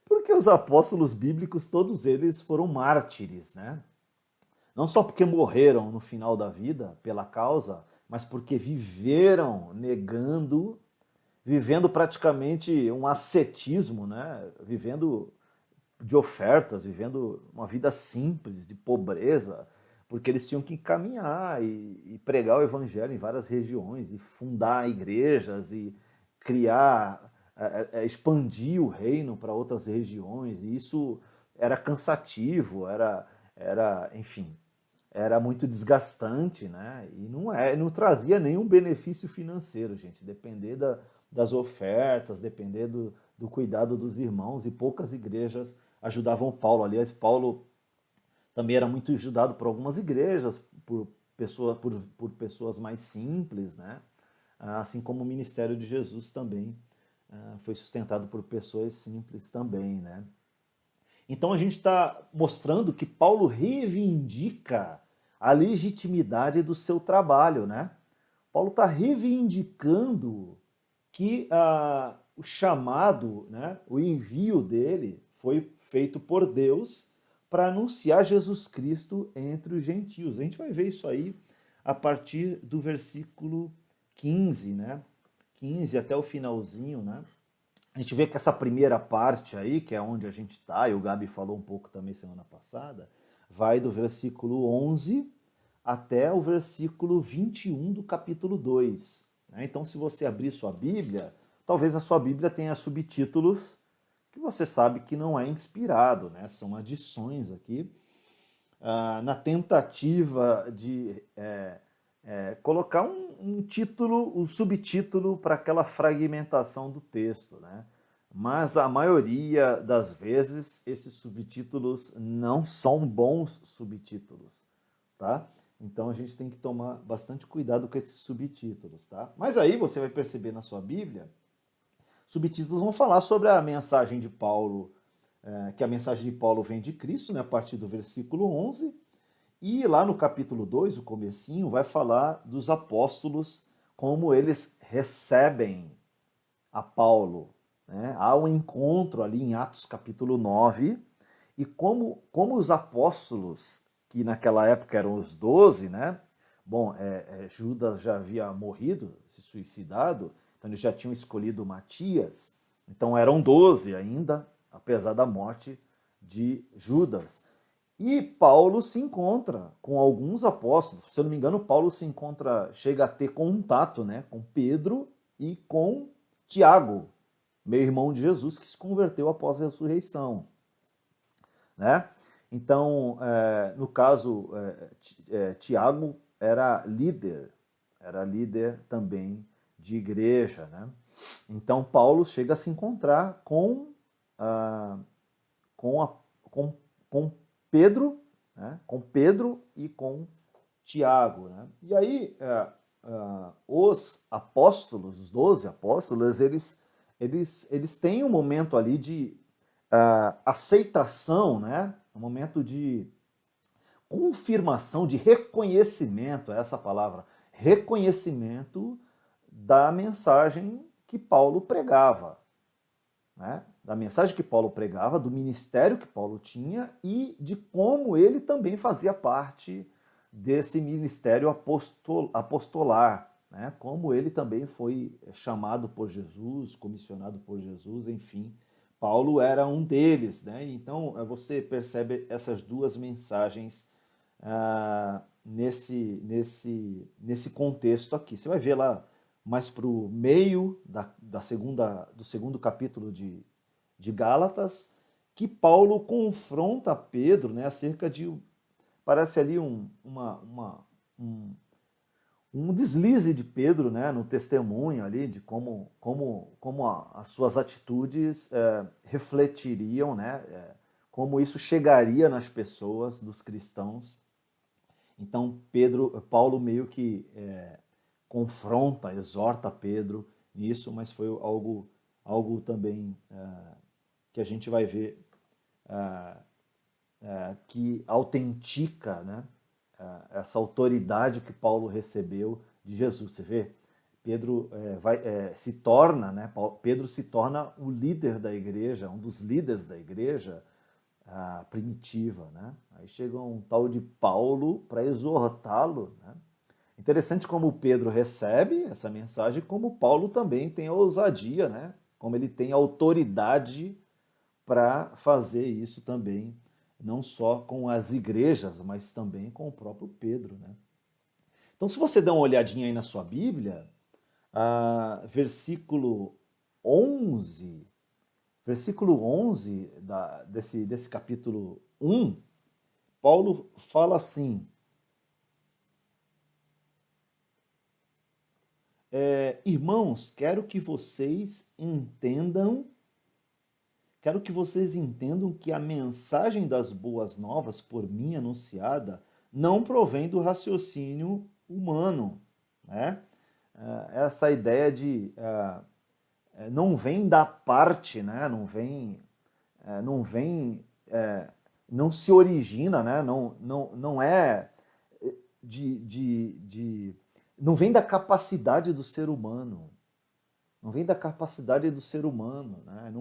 Speaker 1: Porque os apóstolos bíblicos, todos eles foram mártires, né? Não só porque morreram no final da vida pela causa, mas porque viveram negando, vivendo praticamente um ascetismo, né? Vivendo de ofertas, vivendo uma vida simples, de pobreza, porque eles tinham que caminhar e pregar o evangelho em várias regiões, e fundar igrejas, e criar, expandir o reino para outras regiões, e isso era cansativo, enfim, era muito desgastante, né? E não trazia nenhum benefício financeiro, gente. Depender das ofertas, depender do cuidado dos irmãos, e poucas igrejas ajudavam Paulo. Aliás, Paulo também era muito ajudado por algumas igrejas, por pessoas mais simples, né? Assim como o ministério de Jesus também foi sustentado por pessoas simples também, né? Então a gente está mostrando que Paulo reivindica a legitimidade do seu trabalho, né? Paulo está reivindicando que o chamado, né, o envio dele foi feito por Deus para anunciar Jesus Cristo entre os gentios. A gente vai ver isso aí a partir do versículo 15, né? 15 até o finalzinho, né? A gente vê que essa primeira parte aí, que é onde a gente está, e o Gabi falou um pouco também semana passada, vai do versículo 11 até o versículo 21 do capítulo 2. Né? Então, se você abrir sua Bíblia, talvez a sua Bíblia tenha subtítulos que você sabe que não é inspirado, né? São adições aqui, na tentativa de colocar um título, um subtítulo para aquela fragmentação do texto, né? Mas a maioria das vezes esses subtítulos não são bons subtítulos, tá? Então a gente tem que tomar bastante cuidado com esses subtítulos, tá? Mas aí você vai perceber na sua Bíblia, subtítulos vão falar sobre a mensagem de Paulo, que a mensagem de Paulo vem de Cristo, né, a partir do versículo 11, e lá no capítulo 2, o comecinho, vai falar dos apóstolos, como eles recebem a Paulo. Né? Há um encontro ali em Atos capítulo 9, e como os apóstolos, que naquela época eram os 12, né? Bom, Judas já havia morrido, se suicidado, então eles já tinham escolhido Matias, então eram 12 ainda, apesar da morte de Judas. E Paulo se encontra com alguns apóstolos. Se eu não me engano, Paulo chega a ter contato, né, com Pedro e com Tiago, meu irmão de Jesus, que se converteu após a ressurreição. Né? Então, no caso, Tiago era líder também de igreja. Né? Então, Paulo chega a se encontrar com Pedro, né? Com Pedro e com Tiago. Né? E aí, os apóstolos, os 12 apóstolos, eles têm um momento ali de aceitação, né? Um momento de confirmação, de reconhecimento, é essa palavra, reconhecimento da mensagem que Paulo pregava. Né? Da mensagem que Paulo pregava, do ministério que Paulo tinha e de como ele também fazia parte desse ministério apostolar, né? Como ele também foi chamado por Jesus, comissionado por Jesus, enfim. Paulo era um deles, né? Então você percebe essas duas mensagens nesse contexto aqui. Você vai ver lá mais para o meio do segundo capítulo de Gálatas, que Paulo confronta Pedro, né, acerca de, parece ali um deslize de Pedro, né, no testemunho ali, de como as suas atitudes refletiriam, né, como isso chegaria nas pessoas, dos cristãos. Então Paulo meio que confronta, exorta Pedro nisso, mas foi algo também que a gente vai ver que autentica, né, essa autoridade que Paulo recebeu de Jesus. Você vê, Pedro se torna, né, Pedro se torna o líder da igreja, um dos líderes da igreja primitiva. Né? Aí chega um tal de Paulo para exortá-lo. Né? Interessante como o Pedro recebe essa mensagem, como Paulo também tem a ousadia, né? Como ele tem autoridade para fazer isso também, não só com as igrejas, mas também com o próprio Pedro, né? Então, se você der uma olhadinha aí na sua Bíblia, versículo 11, versículo 11 desse capítulo 1, Paulo fala assim: irmãos, quero que vocês entendam que a mensagem das boas novas por mim anunciada não provém do raciocínio humano, né? Essa ideia de não vem da parte, né? Não vem, não se origina, né? Não é não vem da capacidade do ser humano, não vem da capacidade do ser humano, né?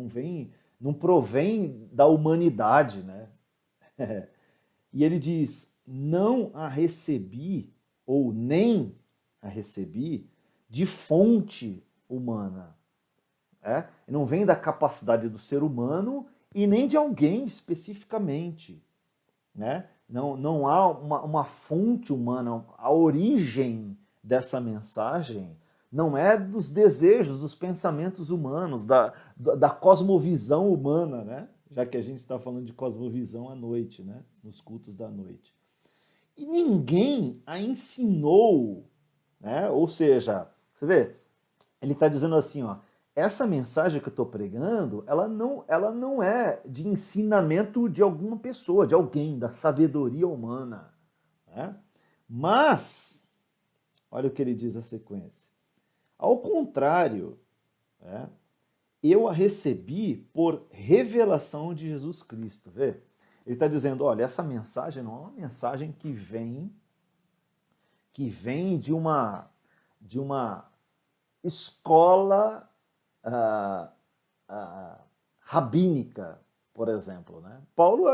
Speaker 1: Não provém da humanidade, né? E ele diz: não a recebi ou nem a recebi de fonte humana. Não vem da capacidade do ser humano e nem de alguém especificamente. Né? Não há uma fonte humana, a origem dessa mensagem não é dos desejos, dos pensamentos humanos, da cosmovisão humana, né? Já que a gente está falando de cosmovisão à noite, né? Nos cultos da noite. E ninguém a ensinou, né? Ou seja, você vê, ele está dizendo assim, ó, essa mensagem que eu estou pregando, ela não é de ensinamento de alguma pessoa, de alguém, da sabedoria humana. Né? Mas, olha o que ele diz na sequência. Ao contrário, né, eu a recebi por revelação de Jesus Cristo. Vê? Ele está dizendo, olha, essa mensagem não é uma mensagem que vem de uma escola rabínica, por exemplo. Né? Paulo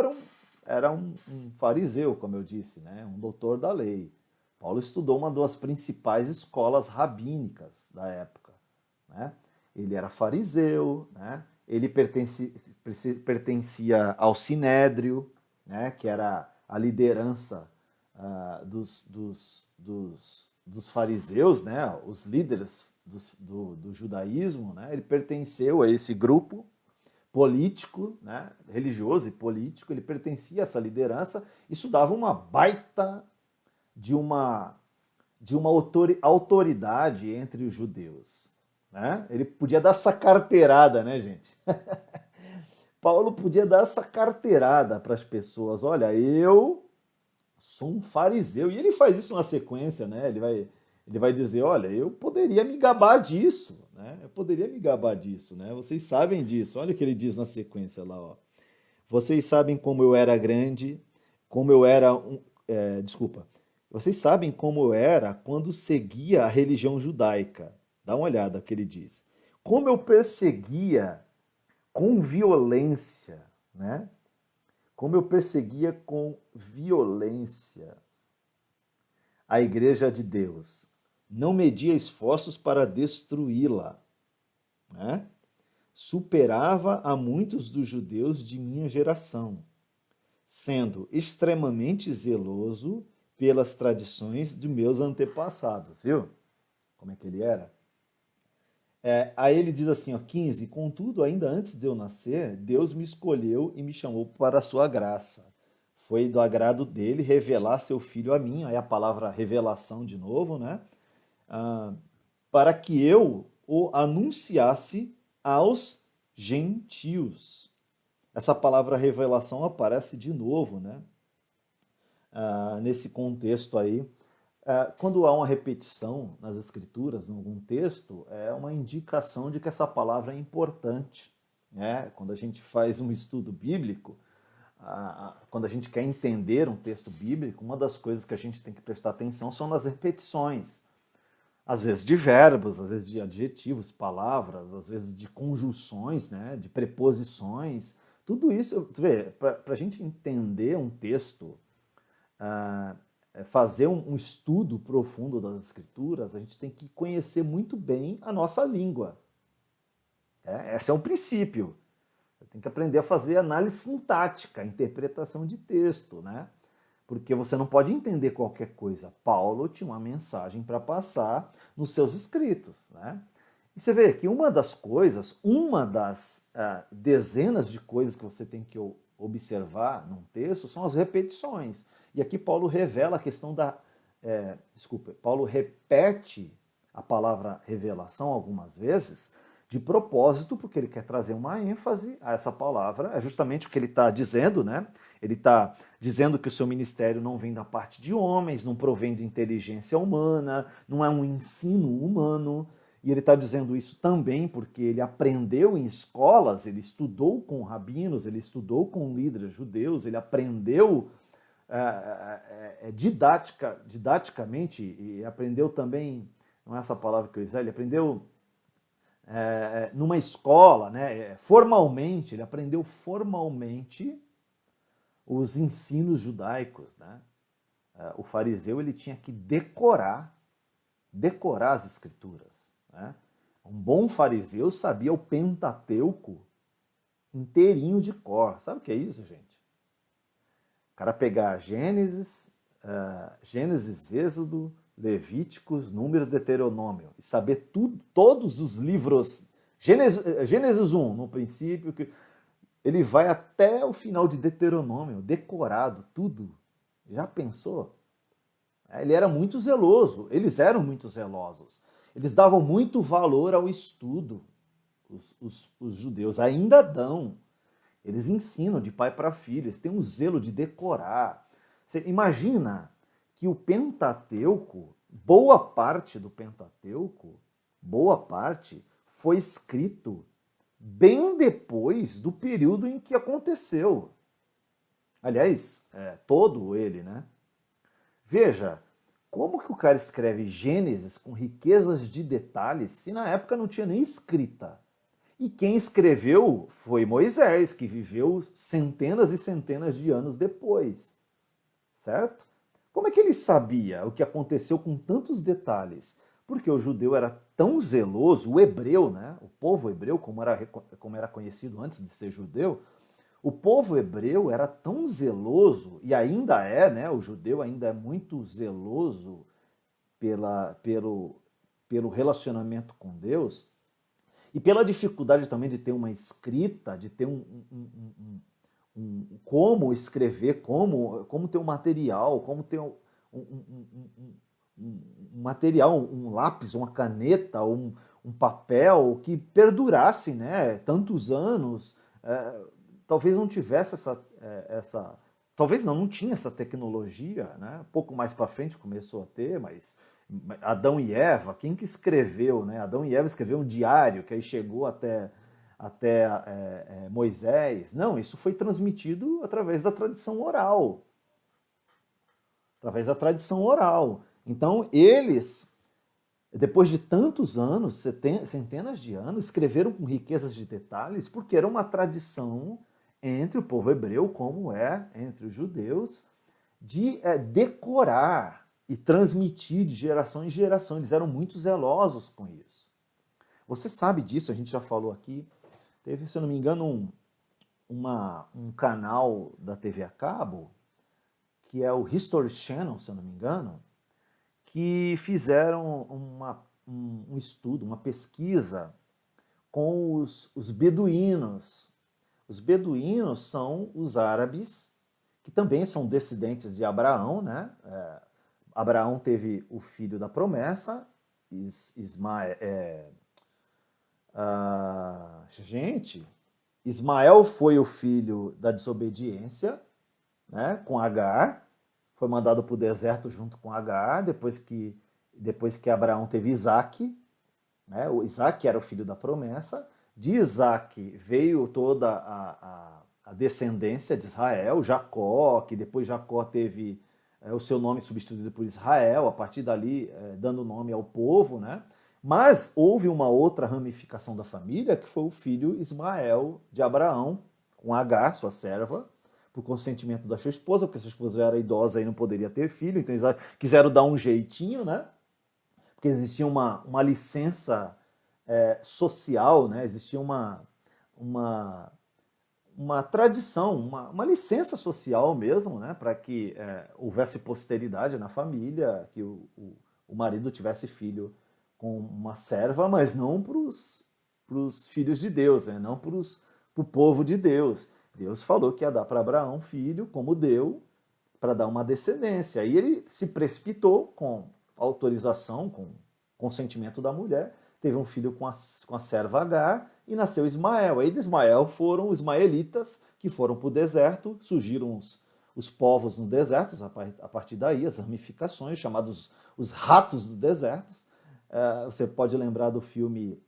Speaker 1: era um fariseu, como eu disse, né? Um doutor da lei. Paulo estudou uma das principais escolas rabínicas da época. Né? Ele era fariseu, né? Ele pertencia ao Sinédrio, né? Que era a liderança dos fariseus, né? Os líderes do judaísmo. Né? Ele pertenceu a esse grupo político, né? Religioso e político, ele pertencia a essa liderança. Isso dava uma baita de uma autoridade entre os judeus. Né? Ele podia dar essa carteirada, né, gente? Paulo podia dar essa carteirada para as pessoas. Olha, eu sou um fariseu. E ele faz isso na sequência, né? Ele vai dizer, olha, eu poderia me gabar disso, né? Eu poderia me gabar disso, né? Vocês sabem disso. Olha o que ele diz na sequência lá, ó. Vocês sabem como eu era grande, como eu era desculpa. Vocês sabem como eu era quando seguia a religião judaica. Dá uma olhada no que ele diz. Como eu perseguia com violência, né? Como eu perseguia com violência a igreja de Deus. Não media esforços para destruí-la. Né? Superava a muitos dos judeus de minha geração, sendo extremamente zeloso pelas tradições de meus antepassados. Viu? Como é que ele era? Aí ele diz assim, ó, 15, contudo, ainda antes de eu nascer, Deus me escolheu e me chamou para a sua graça. Foi do agrado dele revelar seu filho a mim, aí a palavra revelação de novo, né? Para que eu o anunciasse aos gentios. Essa palavra revelação aparece de novo, né? Nesse contexto aí. Quando há uma repetição nas escrituras, em algum texto, é uma indicação de que essa palavra é importante. Né? Quando a gente faz um estudo bíblico, quando a gente quer entender um texto bíblico, uma das coisas que a gente tem que prestar atenção são nas repetições. Às vezes de verbos, às vezes de adjetivos, palavras, às vezes de conjunções, né? De preposições. Tudo isso, para a gente entender um texto, fazer um estudo profundo das Escrituras, a gente tem que conhecer muito bem a nossa língua. Esse é o princípio. Tem que aprender a fazer análise sintática, interpretação de texto, né? Porque você não pode entender qualquer coisa. Paulo tinha uma mensagem para passar nos seus escritos, né? E você vê que uma das dezenas de coisas que você tem que observar num texto são as repetições. E aqui Paulo revela a questão Paulo repete a palavra revelação algumas vezes, de propósito, porque ele quer trazer uma ênfase a essa palavra. É justamente o que ele está dizendo, né? Ele está dizendo que o seu ministério não vem da parte de homens, não provém de inteligência humana, não é um ensino humano. E ele está dizendo isso também porque ele aprendeu em escolas, ele estudou com rabinos, ele estudou com líderes judeus, ele aprendeu didaticamente, e aprendeu também, não é essa palavra que eu usei, ele aprendeu numa escola, né, formalmente, ele aprendeu formalmente os ensinos judaicos, né? O fariseu ele tinha que decorar as escrituras, né? Um bom fariseu sabia o Pentateuco inteirinho de cor. Sabe o que é isso, gente? O cara pegar Gênesis, Êxodo, Levíticos, Números, Deuteronômio, e saber todos os livros, Gênesis 1, no princípio, ele vai até o final de Deuteronômio, decorado, tudo. Já pensou? Ele era muito zeloso, eles eram muito zelosos. Eles davam muito valor ao estudo, os judeus ainda dão. Eles ensinam de pai para filho, eles têm um zelo de decorar. Você imagina que o Pentateuco, boa parte do Pentateuco, foi escrito bem depois do período em que aconteceu. Aliás, todo ele, né? Veja, como que o cara escreve Gênesis com riquezas de detalhes se na época não tinha nem escrita? E quem escreveu foi Moisés, que viveu centenas e centenas de anos depois, certo? Como é que ele sabia o que aconteceu com tantos detalhes? Porque o judeu era tão zeloso, o hebreu, né? O povo hebreu, como era conhecido antes de ser judeu, o povo hebreu era tão zeloso, e ainda é, né? O judeu ainda é muito zeloso pelo relacionamento com Deus, e pela dificuldade também de ter uma escrita, de ter como escrever, como ter um material, como ter um material, um lápis, uma caneta, um papel que perdurasse, né, tantos anos. Talvez não tivesse talvez não tinha essa tecnologia, né? Pouco mais para frente começou a ter, mas Adão e Eva, quem que escreveu, né? Adão e Eva escreveram um diário que aí chegou até Moisés. Não, isso foi transmitido através da tradição oral. Então, eles, depois de tantos anos, centenas de anos, escreveram com riquezas de detalhes, porque era uma tradição entre o povo hebreu, como é entre os judeus, de decorar e transmitir de geração em geração. Eles eram muito zelosos com isso. Você sabe disso, a gente já falou aqui. Teve, se eu não me engano, um canal da TV a cabo, que é o History Channel, se eu não me engano, que fizeram um estudo, uma pesquisa com os beduínos. Os beduínos são os árabes, que também são descendentes de Abraão, né? Abraão teve o filho da promessa, Ismael foi o filho da desobediência, né, com Agar, foi mandado para o deserto junto com Agar, depois que Abraão teve Isaac, né, o Isaac era o filho da promessa, de Isaac veio toda a descendência de Israel, Jacó, que depois Jacó teve o seu nome substituído por Israel, a partir dali dando nome ao povo, né? Mas houve uma outra ramificação da família, que foi o filho Ismael de Abraão, com Agar, sua serva, por consentimento da sua esposa, porque sua esposa era idosa e não poderia ter filho, então eles quiseram dar um jeitinho, né? Porque existia uma licença social, né? Existia uma, uma tradição, uma licença social mesmo, né? Para que houvesse posteridade na família, que o marido tivesse filho com uma serva, mas não para os filhos de Deus, né? Não para o povo de Deus. Deus falou que ia dar para Abraão um filho, como deu, para dar uma descendência. E ele se precipitou com autorização, com consentimento da mulher, teve um filho com a serva Agar e nasceu Ismael. Aí de Ismael foram os ismaelitas que foram para o deserto, surgiram os povos no deserto, a partir daí as ramificações, chamados os ratos do deserto. Você pode lembrar do filme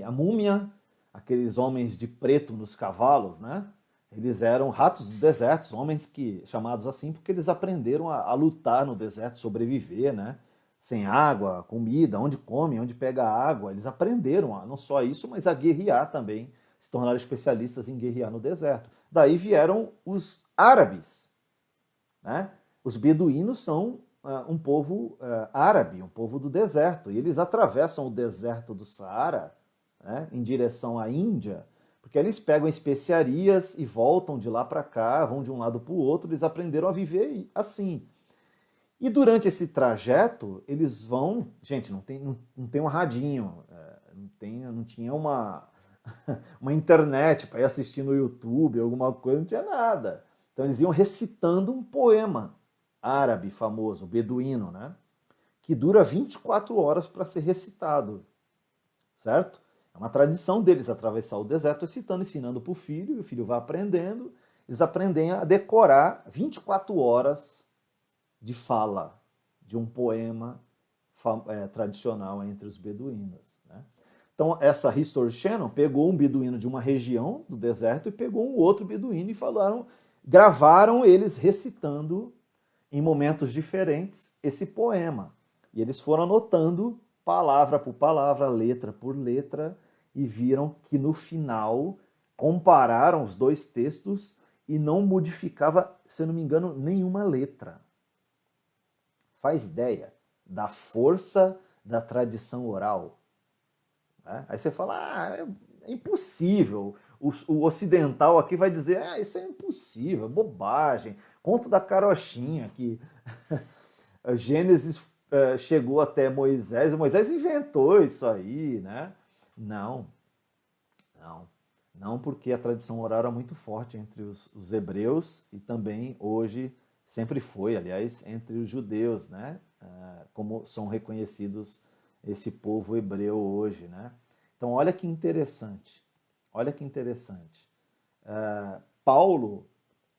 Speaker 1: A Múmia, aqueles homens de preto nos cavalos, né? Eles eram ratos do deserto, homens chamados assim porque eles aprenderam a lutar no deserto, sobreviver, né? Sem água, comida, onde come, onde pega água. Eles aprenderam não só isso, mas a guerrear também, se tornaram especialistas em guerrear no deserto. Daí vieram os árabes, né? Os beduínos são um povo árabe, um povo do deserto, e eles atravessam o deserto do Saara, né, em direção à Índia, porque eles pegam especiarias e voltam de lá para cá, vão de um lado para o outro, eles aprenderam a viver assim. E durante esse trajeto, eles vão... Gente, não tem um radinho, não tinha uma internet para ir assistir no YouTube, alguma coisa, não tinha nada. Então eles iam recitando um poema árabe famoso, beduíno, né, que dura 24 horas para ser recitado, certo? É uma tradição deles atravessar o deserto recitando, ensinando para o filho, e o filho vai aprendendo, eles aprendem a decorar 24 horas de fala de um poema tradicional entre os beduínos, né? Então, essa History Channel pegou um beduíno de uma região do deserto e pegou um outro beduíno e gravaram eles recitando em momentos diferentes esse poema. E eles foram anotando palavra por palavra, letra por letra, e viram que no final compararam os dois textos e não modificava, se eu não me engano, nenhuma letra. Faz ideia da força da tradição oral? Né? Aí você fala, é impossível. O ocidental aqui vai dizer, isso é impossível, bobagem. Conto da carochinha, que Gênesis chegou até Moisés, e Moisés inventou isso aí, né? Não, porque a tradição oral era muito forte entre os hebreus e também hoje, sempre foi, aliás, entre os judeus, né? Como são reconhecidos esse povo hebreu hoje, né? Então, olha que interessante, Paulo,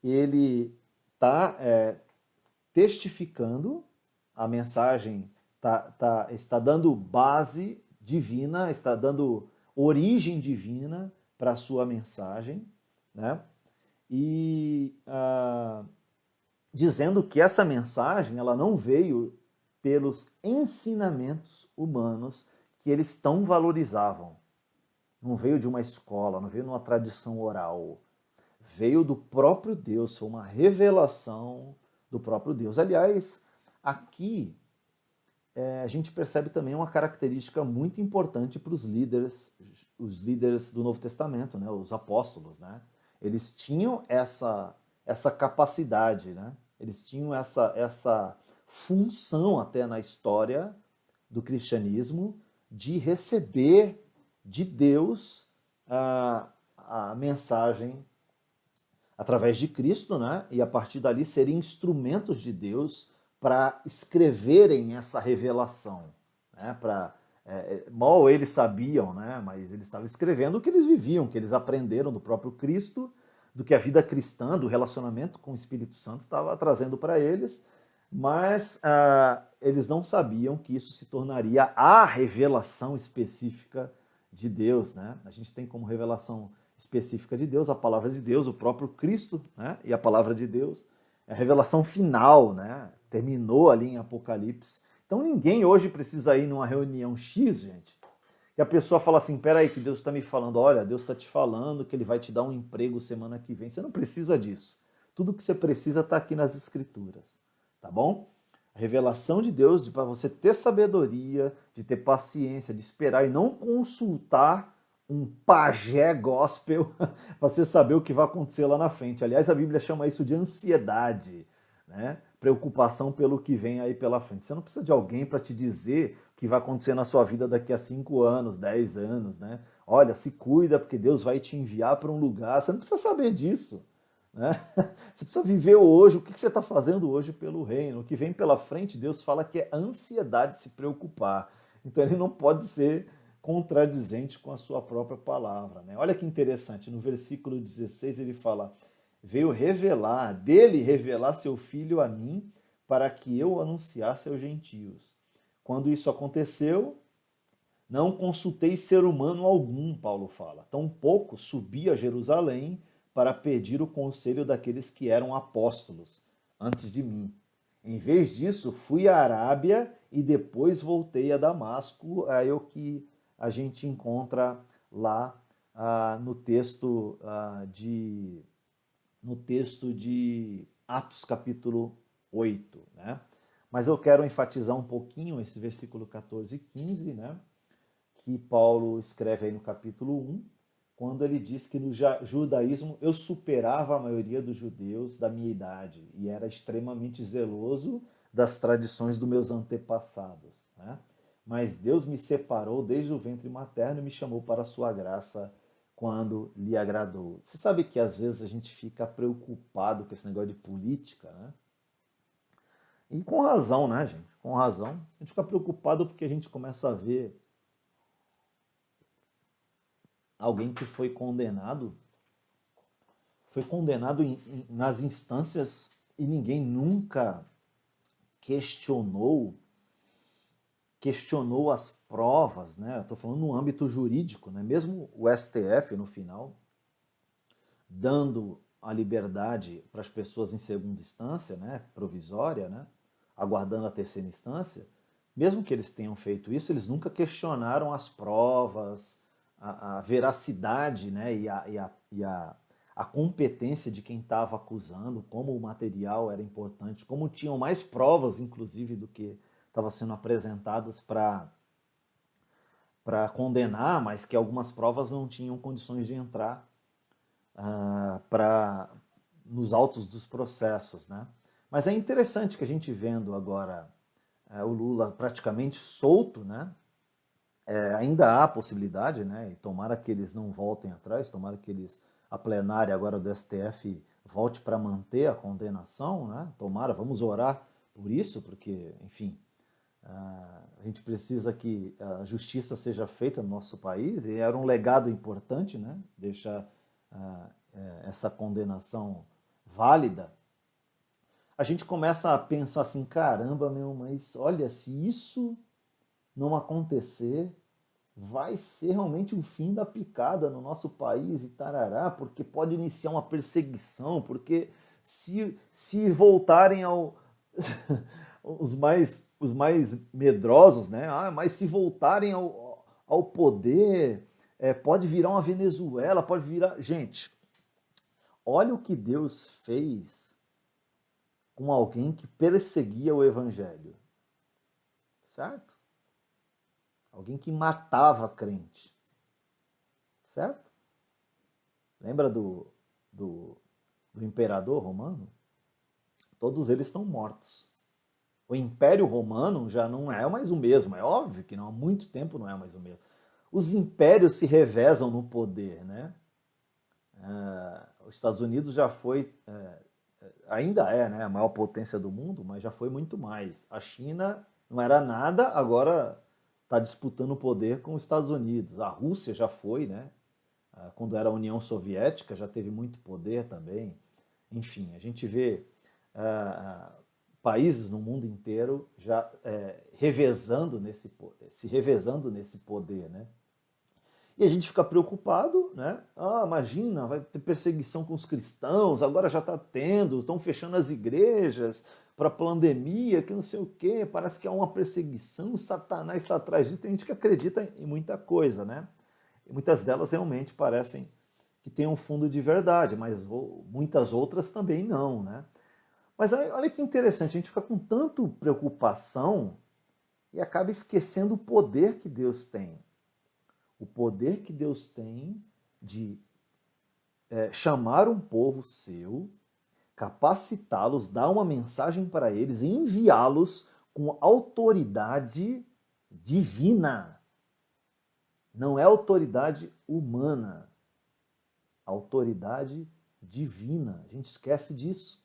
Speaker 1: ele está testificando a mensagem, está dando base divina, está dando origem divina para a sua mensagem, né? E dizendo que essa mensagem ela não veio pelos ensinamentos humanos que eles tão valorizavam. Não veio de uma escola, não veio de uma tradição oral. Veio do próprio Deus, foi uma revelação do próprio Deus. Aliás, aqui a gente percebe também uma característica muito importante para os líderes do Novo Testamento, né? Os apóstolos, né? Eles tinham essa capacidade, né? Eles tinham essa função até na história do cristianismo de receber de Deus a mensagem através de Cristo, né? E a partir dali serem instrumentos de Deus para escreverem essa revelação, né? Mal eles sabiam, né? Mas eles estavam escrevendo o que eles viviam, que eles aprenderam do próprio Cristo, do que a vida cristã, do relacionamento com o Espírito Santo estava trazendo para eles, mas eles não sabiam que isso se tornaria a revelação específica de Deus, né? A gente tem como revelação específica de Deus a palavra de Deus, o próprio Cristo, né? E a palavra de Deus é a revelação final, né? Terminou ali em Apocalipse. Então ninguém hoje precisa ir numa reunião X, gente, E a pessoa fala assim, peraí, que Deus está me falando, olha, Deus está te falando que Ele vai te dar um emprego semana que vem. Você não precisa disso. Tudo que você precisa está aqui nas Escrituras, tá bom? A revelação de Deus para você ter sabedoria, de ter paciência, de esperar e não consultar um pajé gospel para você saber o que vai acontecer lá na frente. Aliás, a Bíblia chama isso de ansiedade, né? Preocupação pelo que vem aí pela frente. Você não precisa de alguém para te dizer o que vai acontecer na sua vida daqui a 5 anos, 10 anos, né? Olha, se cuida porque Deus vai te enviar para um lugar. Você não precisa saber disso, né? Você precisa viver hoje, o que você está fazendo hoje pelo reino. O que vem pela frente, Deus fala que é ansiedade de se preocupar. Então ele não pode ser contradizente com a sua própria palavra, né? Olha que interessante, no versículo 16 ele fala, veio dele revelar seu filho a mim, para que eu anunciasse aos gentios. Quando isso aconteceu, não consultei ser humano algum, Paulo fala. Tampouco subi a Jerusalém para pedir o conselho daqueles que eram apóstolos antes de mim. Em vez disso, fui à Arábia e depois voltei a Damasco, é o que a gente encontra lá no texto de Atos capítulo 8, né? Mas eu quero enfatizar um pouquinho esse versículo 14 e 15, né? Que Paulo escreve aí no capítulo 1, quando ele diz que no judaísmo eu superava a maioria dos judeus da minha idade e era extremamente zeloso das tradições dos meus antepassados, né? Mas Deus me separou desde o ventre materno e me chamou para a sua graça quando lhe agradou. Você sabe que às vezes a gente fica preocupado com esse negócio de política, né? E com razão, né, gente? Com razão. A gente fica preocupado porque a gente começa a ver alguém que foi condenado nas instâncias e ninguém nunca questionou as provas, né? Estou falando no âmbito jurídico, né? Mesmo o STF no final dando a liberdade para as pessoas em segunda instância, né? Provisória, né? Aguardando a terceira instância, mesmo que eles tenham feito isso, eles nunca questionaram as provas, a veracidade, né? A competência de quem estava acusando, como o material era importante, como tinham mais provas, inclusive, do que estava sendo apresentadas para condenar, mas que algumas provas não tinham condições de entrar nos autos dos processos, né? Mas é interessante que a gente vendo agora o Lula praticamente solto, né? Ainda há possibilidade, né? E tomara que eles não voltem atrás, tomara que a plenária agora do STF volte para manter a condenação, né? Tomara, vamos orar por isso, porque, enfim, a gente precisa que a justiça seja feita no nosso país e era um legado importante, né? Deixar essa condenação válida. A gente começa a pensar assim, caramba, meu, mas olha, se isso não acontecer, vai ser realmente o fim da picada no nosso país e tarará, porque pode iniciar uma perseguição, porque se voltarem os mais medrosos, né? Mas se voltarem ao poder, pode virar uma Venezuela, pode virar... Gente, olha o que Deus fez com alguém que perseguia o evangelho, certo? Alguém que matava crente, certo? Lembra do imperador romano? Todos eles estão mortos. O Império Romano já não é mais o mesmo, é óbvio que não, há muito tempo não é mais o mesmo. Os impérios se revezam no poder, né? Os Estados Unidos já foi, ainda é, né, a maior potência do mundo, mas já foi muito mais. A China não era nada, agora está disputando o poder com os Estados Unidos. A Rússia já foi, né? Quando era a União Soviética, já teve muito poder também. Enfim, a gente vê países no mundo inteiro já se revezando nesse poder, né? E a gente fica preocupado, né? Ah, imagina, vai ter perseguição com os cristãos, agora já está tendo, estão fechando as igrejas para a pandemia, que não sei o quê, parece que há uma perseguição, Satanás está atrás disso. Tem gente que acredita em muita coisa, né? E muitas delas realmente parecem que têm um fundo de verdade, mas muitas outras também não, né? Mas olha que interessante, a gente fica com tanto preocupação e acaba esquecendo o poder que Deus tem. O poder que Deus tem de chamar um povo seu, capacitá-los, dar uma mensagem para eles e enviá-los com autoridade divina. Não é autoridade humana, autoridade divina. A gente esquece disso.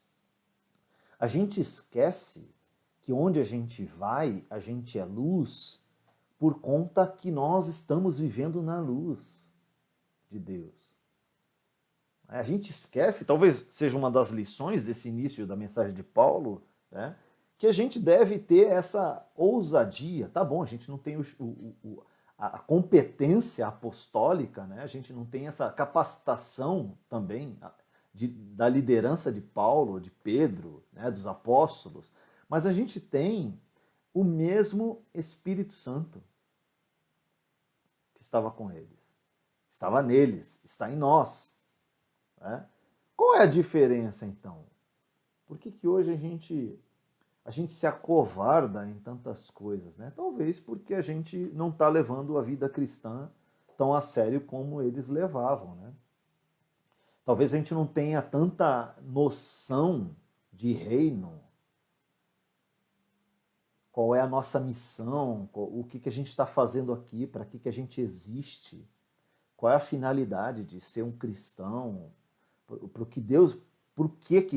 Speaker 1: A gente esquece que onde a gente vai, a gente é luz, por conta que nós estamos vivendo na luz de Deus. A gente esquece, talvez seja uma das lições desse início da mensagem de Paulo, né, que a gente deve ter essa ousadia. Tá bom, a gente não tem a competência apostólica, né, a gente não tem essa capacitação também da liderança de Paulo, de Pedro, né, dos apóstolos, mas a gente tem o mesmo Espírito Santo que estava com eles, estava neles, está em nós. Né? Qual é a diferença então? Por que hoje a gente se acovarda em tantas coisas? Né? Talvez porque a gente não está levando a vida cristã tão a sério como eles levavam. Né? Talvez a gente não tenha tanta noção de reino. Qual é a nossa missão? O que a gente está fazendo aqui? Para que a gente existe? Qual é a finalidade de ser um cristão? Por que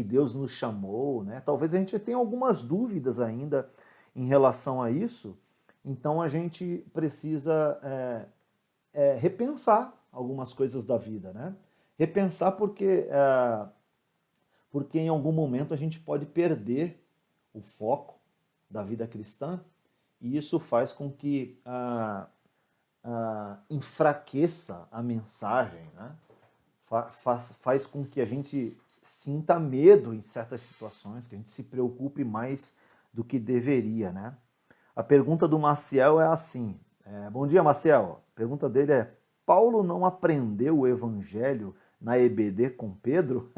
Speaker 1: Deus nos chamou? Né? Talvez a gente tenha algumas dúvidas ainda em relação a isso. Então a gente precisa repensar algumas coisas da vida. Né? Repensar porque em algum momento a gente pode perder o foco da vida cristã, e isso faz com que enfraqueça a mensagem, né? Faz com que a gente sinta medo em certas situações, que a gente se preocupe mais do que deveria. Né? A pergunta do Maciel é assim, bom dia, Maciel, a pergunta dele é: Paulo não aprendeu o evangelho na EBD com Pedro?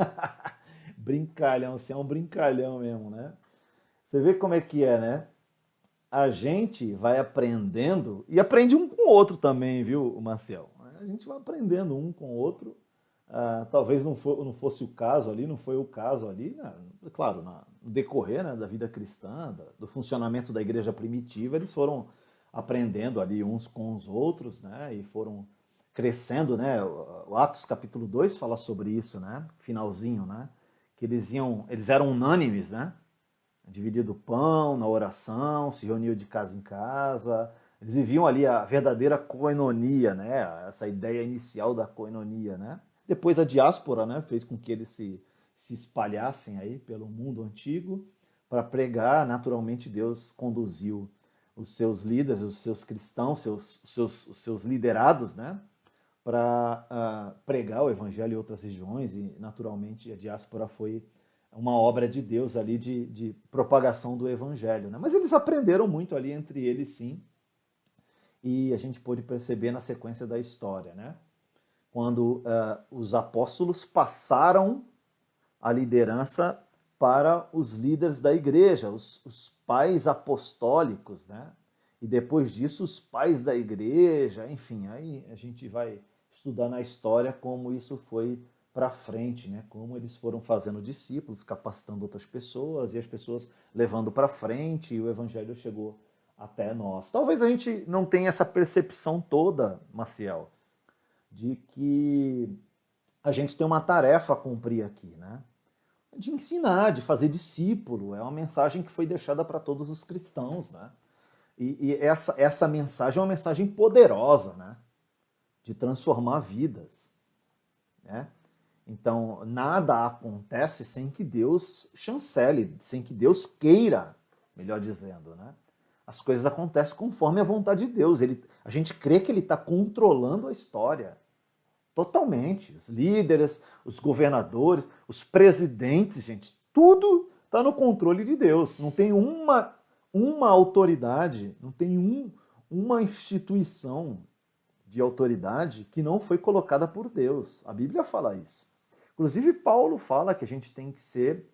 Speaker 1: Brincalhão, você é um brincalhão mesmo, né? Você vê como é que é, né? A gente vai aprendendo, e aprende um com o outro também, viu, Marcel? A gente vai aprendendo um com o outro. Talvez não fosse o caso ali, não foi o caso ali, né? Claro, no decorrer, né, da vida cristã, do funcionamento da igreja primitiva, eles foram aprendendo ali uns com os outros, né? E foram crescendo, né? O Atos capítulo 2 fala sobre isso, né? Finalzinho, né? Que eles eram unânimes, né? Dividido o pão na oração, se reuniam de casa em casa. Eles viviam ali a verdadeira koinonia, né? Essa ideia inicial da koinonia, né? Depois a diáspora, né, fez com que eles se espalhassem aí pelo mundo antigo para pregar. Naturalmente Deus conduziu os seus líderes, os seus cristãos, os seus liderados, né, para pregar o evangelho em outras regiões, e naturalmente a diáspora foi uma obra de Deus ali de propagação do evangelho. Né? Mas eles aprenderam muito ali entre eles, sim, e a gente pôde perceber na sequência da história, né? Quando os apóstolos passaram a liderança para os líderes da igreja, os pais apostólicos, né? E depois disso os pais da igreja, enfim, aí a gente vai estudar na história como isso foi para frente, né? Como eles foram fazendo discípulos, capacitando outras pessoas e as pessoas levando para frente, e o evangelho chegou até nós. Talvez a gente não tenha essa percepção toda, Maciel, de que a gente tem uma tarefa a cumprir aqui, né? De ensinar, de fazer discípulo. É uma mensagem que foi deixada para todos os cristãos, né? E essa mensagem é uma mensagem poderosa, né? De transformar vidas, né? Então, nada acontece sem que Deus chancele, sem que Deus queira, melhor dizendo, né? As coisas acontecem conforme a vontade de Deus. A gente crê que ele está controlando a história. Totalmente. Os líderes, os governadores, os presidentes, gente, tudo está no controle de Deus. Não tem uma autoridade, não tem uma instituição de autoridade que não foi colocada por Deus. A Bíblia fala isso. Inclusive, Paulo fala que a gente tem que ser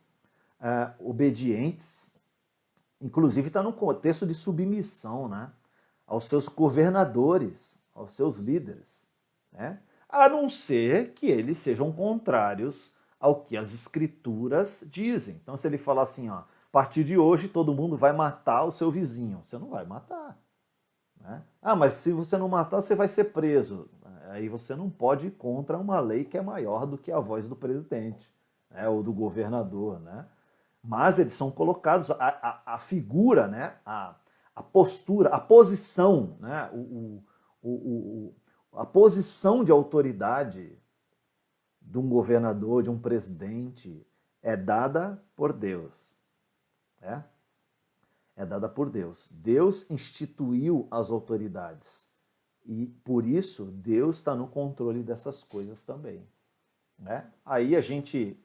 Speaker 1: obedientes. Inclusive, está no contexto de submissão, né? Aos seus governadores, aos seus líderes, né? A não ser que eles sejam contrários ao que as escrituras dizem. Então, se ele falar assim, ó, a partir de hoje todo mundo vai matar o seu vizinho, você não vai matar. Né? Ah, mas se você não matar, você vai ser preso. Aí você não pode ir contra uma lei que é maior do que a voz do presidente, né? Ou do governador, né? Mas eles são colocados, a figura, né? A postura, a posição, né? A posição de autoridade de um governador, de um presidente, é dada por Deus. Né? É dada por Deus. Deus instituiu as autoridades. E, por isso, Deus está no controle dessas coisas também. Né? Aí a gente,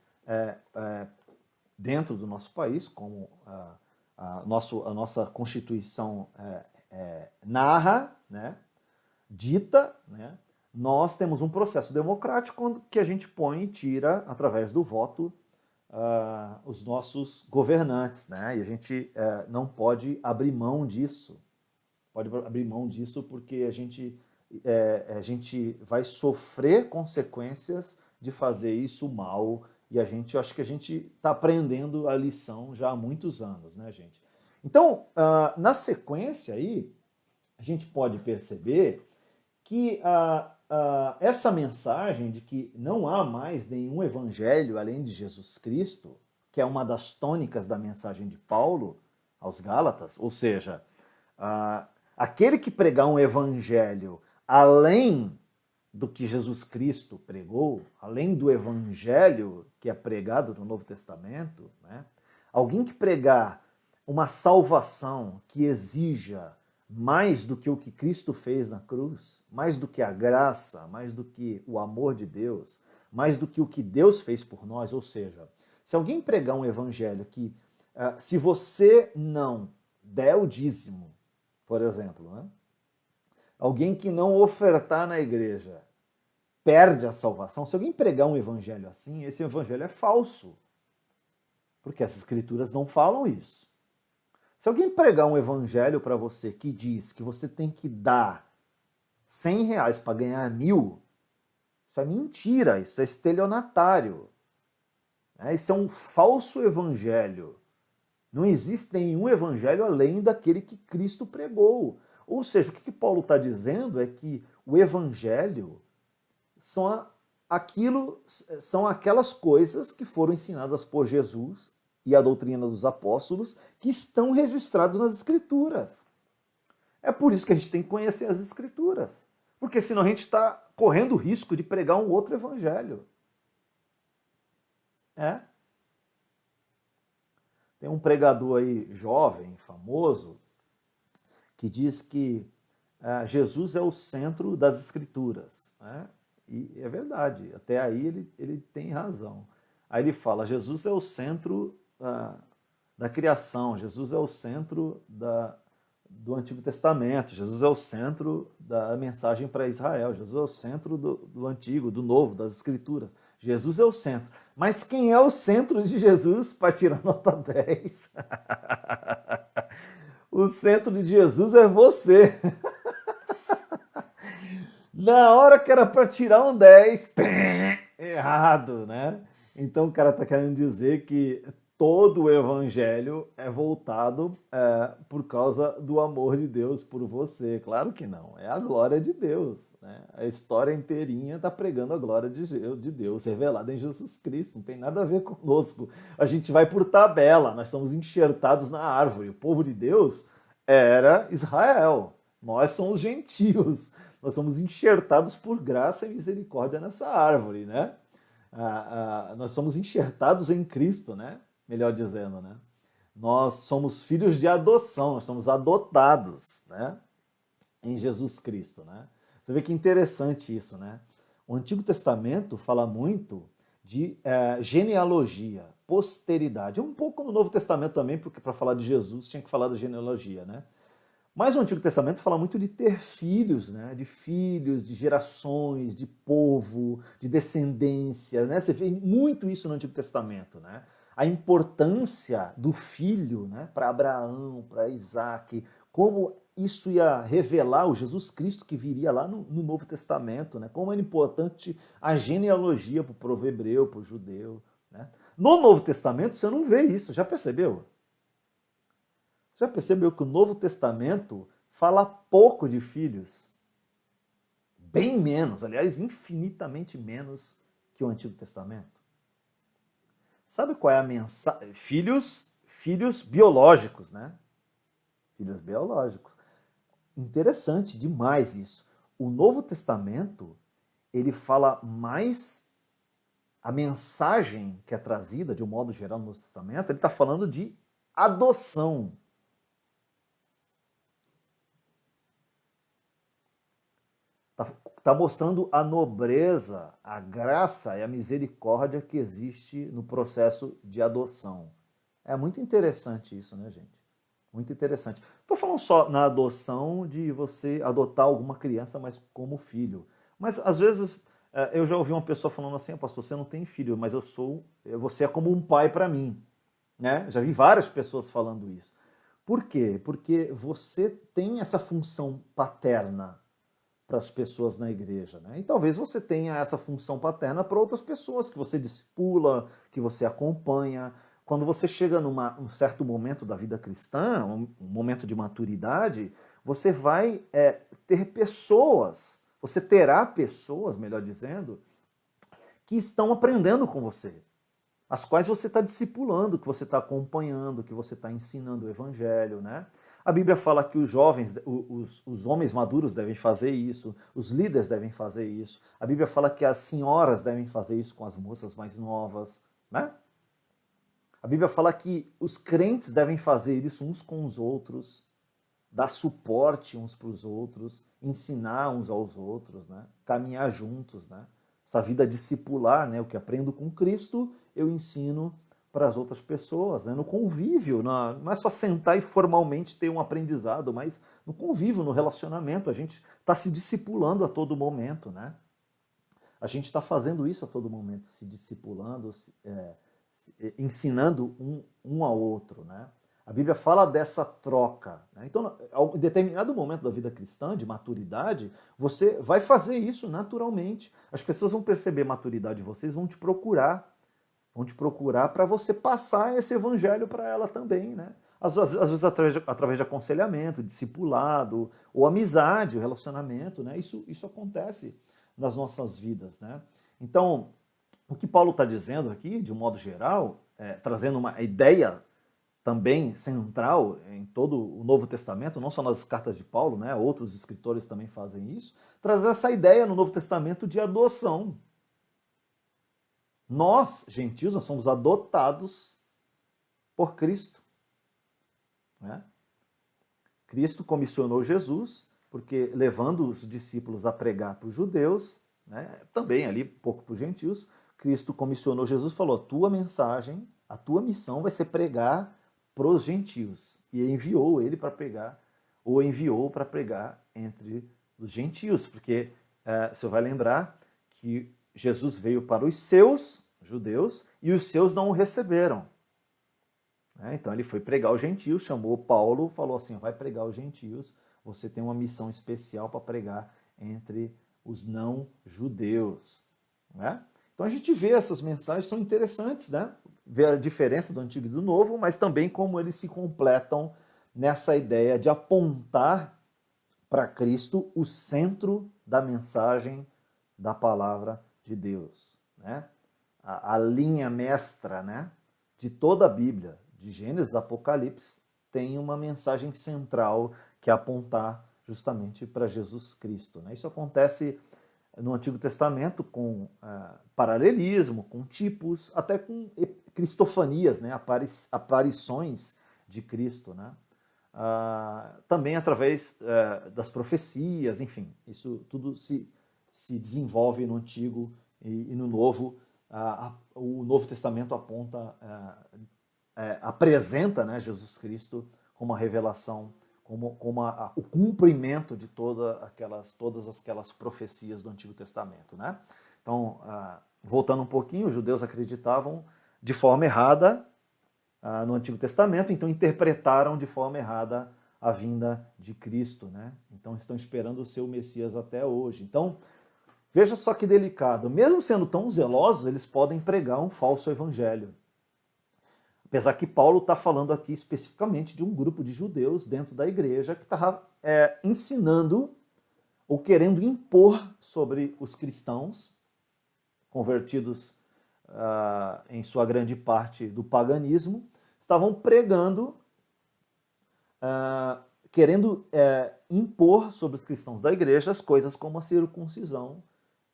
Speaker 1: dentro do nosso país, como a nossa Constituição narra, né? Dita, né? Nós temos um processo democrático que a gente põe e tira, através do voto, os nossos governantes, né? E a gente não pode abrir mão disso. Pode abrir mão disso porque a gente vai sofrer consequências de fazer isso mal. E eu acho que a gente está aprendendo a lição já há muitos anos, né, gente? Então, na sequência aí, a gente pode perceber que essa mensagem de que não há mais nenhum evangelho além de Jesus Cristo, que é uma das tônicas da mensagem de Paulo aos Gálatas, ou seja, aquele que pregar um evangelho além do que Jesus Cristo pregou, além do evangelho que é pregado no Novo Testamento, né? Alguém que pregar uma salvação que exija mais do que o que Cristo fez na cruz, mais do que a graça, mais do que o amor de Deus, mais do que o que Deus fez por nós, ou seja, se alguém pregar um evangelho que, se você não der o dízimo, por exemplo, né? Alguém que não ofertar na igreja perde a salvação, se alguém pregar um evangelho assim, esse evangelho é falso, porque as escrituras não falam isso. Se alguém pregar um evangelho para você que diz que você tem que dar R$100 para ganhar 1.000, isso é mentira, isso é estelionatário. Isso é um falso evangelho. Não existe nenhum evangelho além daquele que Cristo pregou. Ou seja, o que Paulo está dizendo é que o evangelho são aquelas coisas que foram ensinadas por Jesus e a doutrina dos apóstolos que estão registrados nas Escrituras. É por isso que a gente tem que conhecer as Escrituras. Porque senão a gente está correndo o risco de pregar um outro evangelho. Tem um pregador aí jovem, famoso, que diz que Jesus é o centro das Escrituras. Né? E é verdade, até aí ele tem razão. Aí ele fala, Jesus é o centro da criação, Jesus é o centro do Antigo Testamento, Jesus é o centro da mensagem para Israel, Jesus é o centro do Antigo, do Novo, das Escrituras. Jesus é o centro. Mas quem é o centro de Jesus para tirar nota 10? O centro de Jesus é você. Na hora que era para tirar um 10, errado, né? Então o cara está querendo dizer que todo o evangelho é voltado por causa do amor de Deus por você. Claro que não, é a glória de Deus. Né? A história inteirinha está pregando a glória de Deus revelada em Jesus Cristo. Não tem nada a ver conosco. A gente vai por tabela, nós somos enxertados na árvore. O povo de Deus era Israel, nós somos gentios. Nós somos enxertados por graça e misericórdia nessa árvore, né? Nós somos enxertados em Cristo, né? Melhor dizendo, né? Nós somos filhos de adoção, nós somos adotados, né, em Jesus Cristo, né? Você vê que interessante isso, né? O Antigo Testamento fala muito de genealogia, posteridade. Um pouco no Novo Testamento também, porque para falar de Jesus tinha que falar da genealogia, né? Mas o Antigo Testamento fala muito de ter filhos, né? De filhos, de gerações, de povo, de descendência, né? Você vê muito isso no Antigo Testamento, né? A importância do filho, né? Para Abraão, para Isaac, como isso ia revelar o Jesus Cristo que viria lá no Novo Testamento, né? Como era importante a genealogia para o povo hebreu, para o judeu, né? No Novo Testamento você não vê isso, já percebeu? Você já percebeu que o Novo Testamento fala pouco de filhos? Bem menos, aliás, infinitamente menos que o Antigo Testamento. Sabe qual é a mensagem? Filhos biológicos, né? Filhos biológicos. Interessante demais isso. O Novo Testamento, ele fala mais, a mensagem que é trazida, de um modo geral, no Novo Testamento, ele está falando de adoção. Está mostrando a nobreza, a graça e a misericórdia que existe no processo de adoção. É muito interessante isso, né, gente? Muito interessante. Estou falando só na adoção de você adotar alguma criança, mas como filho. Mas às vezes eu já ouvi uma pessoa falando assim, pastor, você não tem filho, mas você é como um pai para mim. Né? Já vi várias pessoas falando isso. Por quê? Porque você tem essa função paterna para as pessoas na igreja. Né? E talvez você tenha essa função paterna para outras pessoas que você discipula, que você acompanha. Quando você chega num certo momento da vida cristã, um momento de maturidade, você vai ter pessoas, você terá pessoas, melhor dizendo, que estão aprendendo com você, as quais você está discipulando, que você está acompanhando, que você está ensinando o evangelho, né? A Bíblia fala que os jovens, os homens maduros devem fazer isso, os líderes devem fazer isso. A Bíblia fala que as senhoras devem fazer isso com as moças mais novas, né? A Bíblia fala que os crentes devem fazer isso uns com os outros, dar suporte uns para os outros, ensinar uns aos outros, né? Caminhar juntos, né? Essa vida discipular, né? O que aprendo com Cristo, eu ensino para as outras pessoas, né? No convívio, não é só sentar e formalmente ter um aprendizado, mas no convívio, no relacionamento, a gente está se discipulando a todo momento, né? A gente está fazendo isso a todo momento, se discipulando, ensinando um ao outro, né? A Bíblia fala dessa troca. Né? Então, em determinado momento da vida cristã, de maturidade, você vai fazer isso naturalmente. As pessoas vão perceber maturidade de vocês, vão te procurar para você passar esse evangelho para ela também, né? Às vezes através de aconselhamento, discipulado, ou amizade, o relacionamento, né? Isso acontece nas nossas vidas, né? Então, o que Paulo está dizendo aqui, de um modo geral, trazendo uma ideia também central em todo o Novo Testamento, não só nas cartas de Paulo, né? Outros escritores também fazem isso, trazer essa ideia no Novo Testamento de adoção. Nós, gentios, nós somos adotados por Cristo. Né? Cristo comissionou Jesus, porque levando os discípulos a pregar para os judeus, né? Também ali um pouco para os gentios, Cristo comissionou Jesus e falou, a tua mensagem, a tua missão vai ser pregar para os gentios. E enviou ele para pregar, ou enviou para pregar entre os gentios, porque você vai lembrar que Jesus veio para os seus, judeus, e os seus não o receberam. Então ele foi pregar os gentios, chamou Paulo, falou assim, vai pregar os gentios, você tem uma missão especial para pregar entre os não judeus. Né? Então a gente vê essas mensagens, são interessantes, né? Ver a diferença do Antigo e do Novo, mas também como eles se completam nessa ideia de apontar para Cristo o centro da mensagem da palavra de Deus. Né? A linha mestra, né, de toda a Bíblia, de Gênesis a Apocalipse, tem uma mensagem central que é apontar justamente para Jesus Cristo. Né? Isso acontece no Antigo Testamento com paralelismo, com tipos, até com cristofanias, né? Aparições de Cristo, né? Também através das profecias, enfim, isso tudo se desenvolve no Antigo e no Novo. O Novo Testamento apresenta, né, Jesus Cristo como a revelação, como o cumprimento de todas aquelas profecias do Antigo Testamento, né? Então, voltando um pouquinho, os judeus acreditavam de forma errada no Antigo Testamento, então interpretaram de forma errada a vinda de Cristo, né? Então estão esperando o seu Messias até hoje. Então, veja só que delicado, mesmo sendo tão zelosos, eles podem pregar um falso evangelho. Apesar que Paulo está falando aqui especificamente de um grupo de judeus dentro da igreja que estava ensinando ou querendo impor sobre os cristãos, convertidos em sua grande parte do paganismo, estavam pregando, querendo impor sobre os cristãos da igreja as coisas como a circuncisão,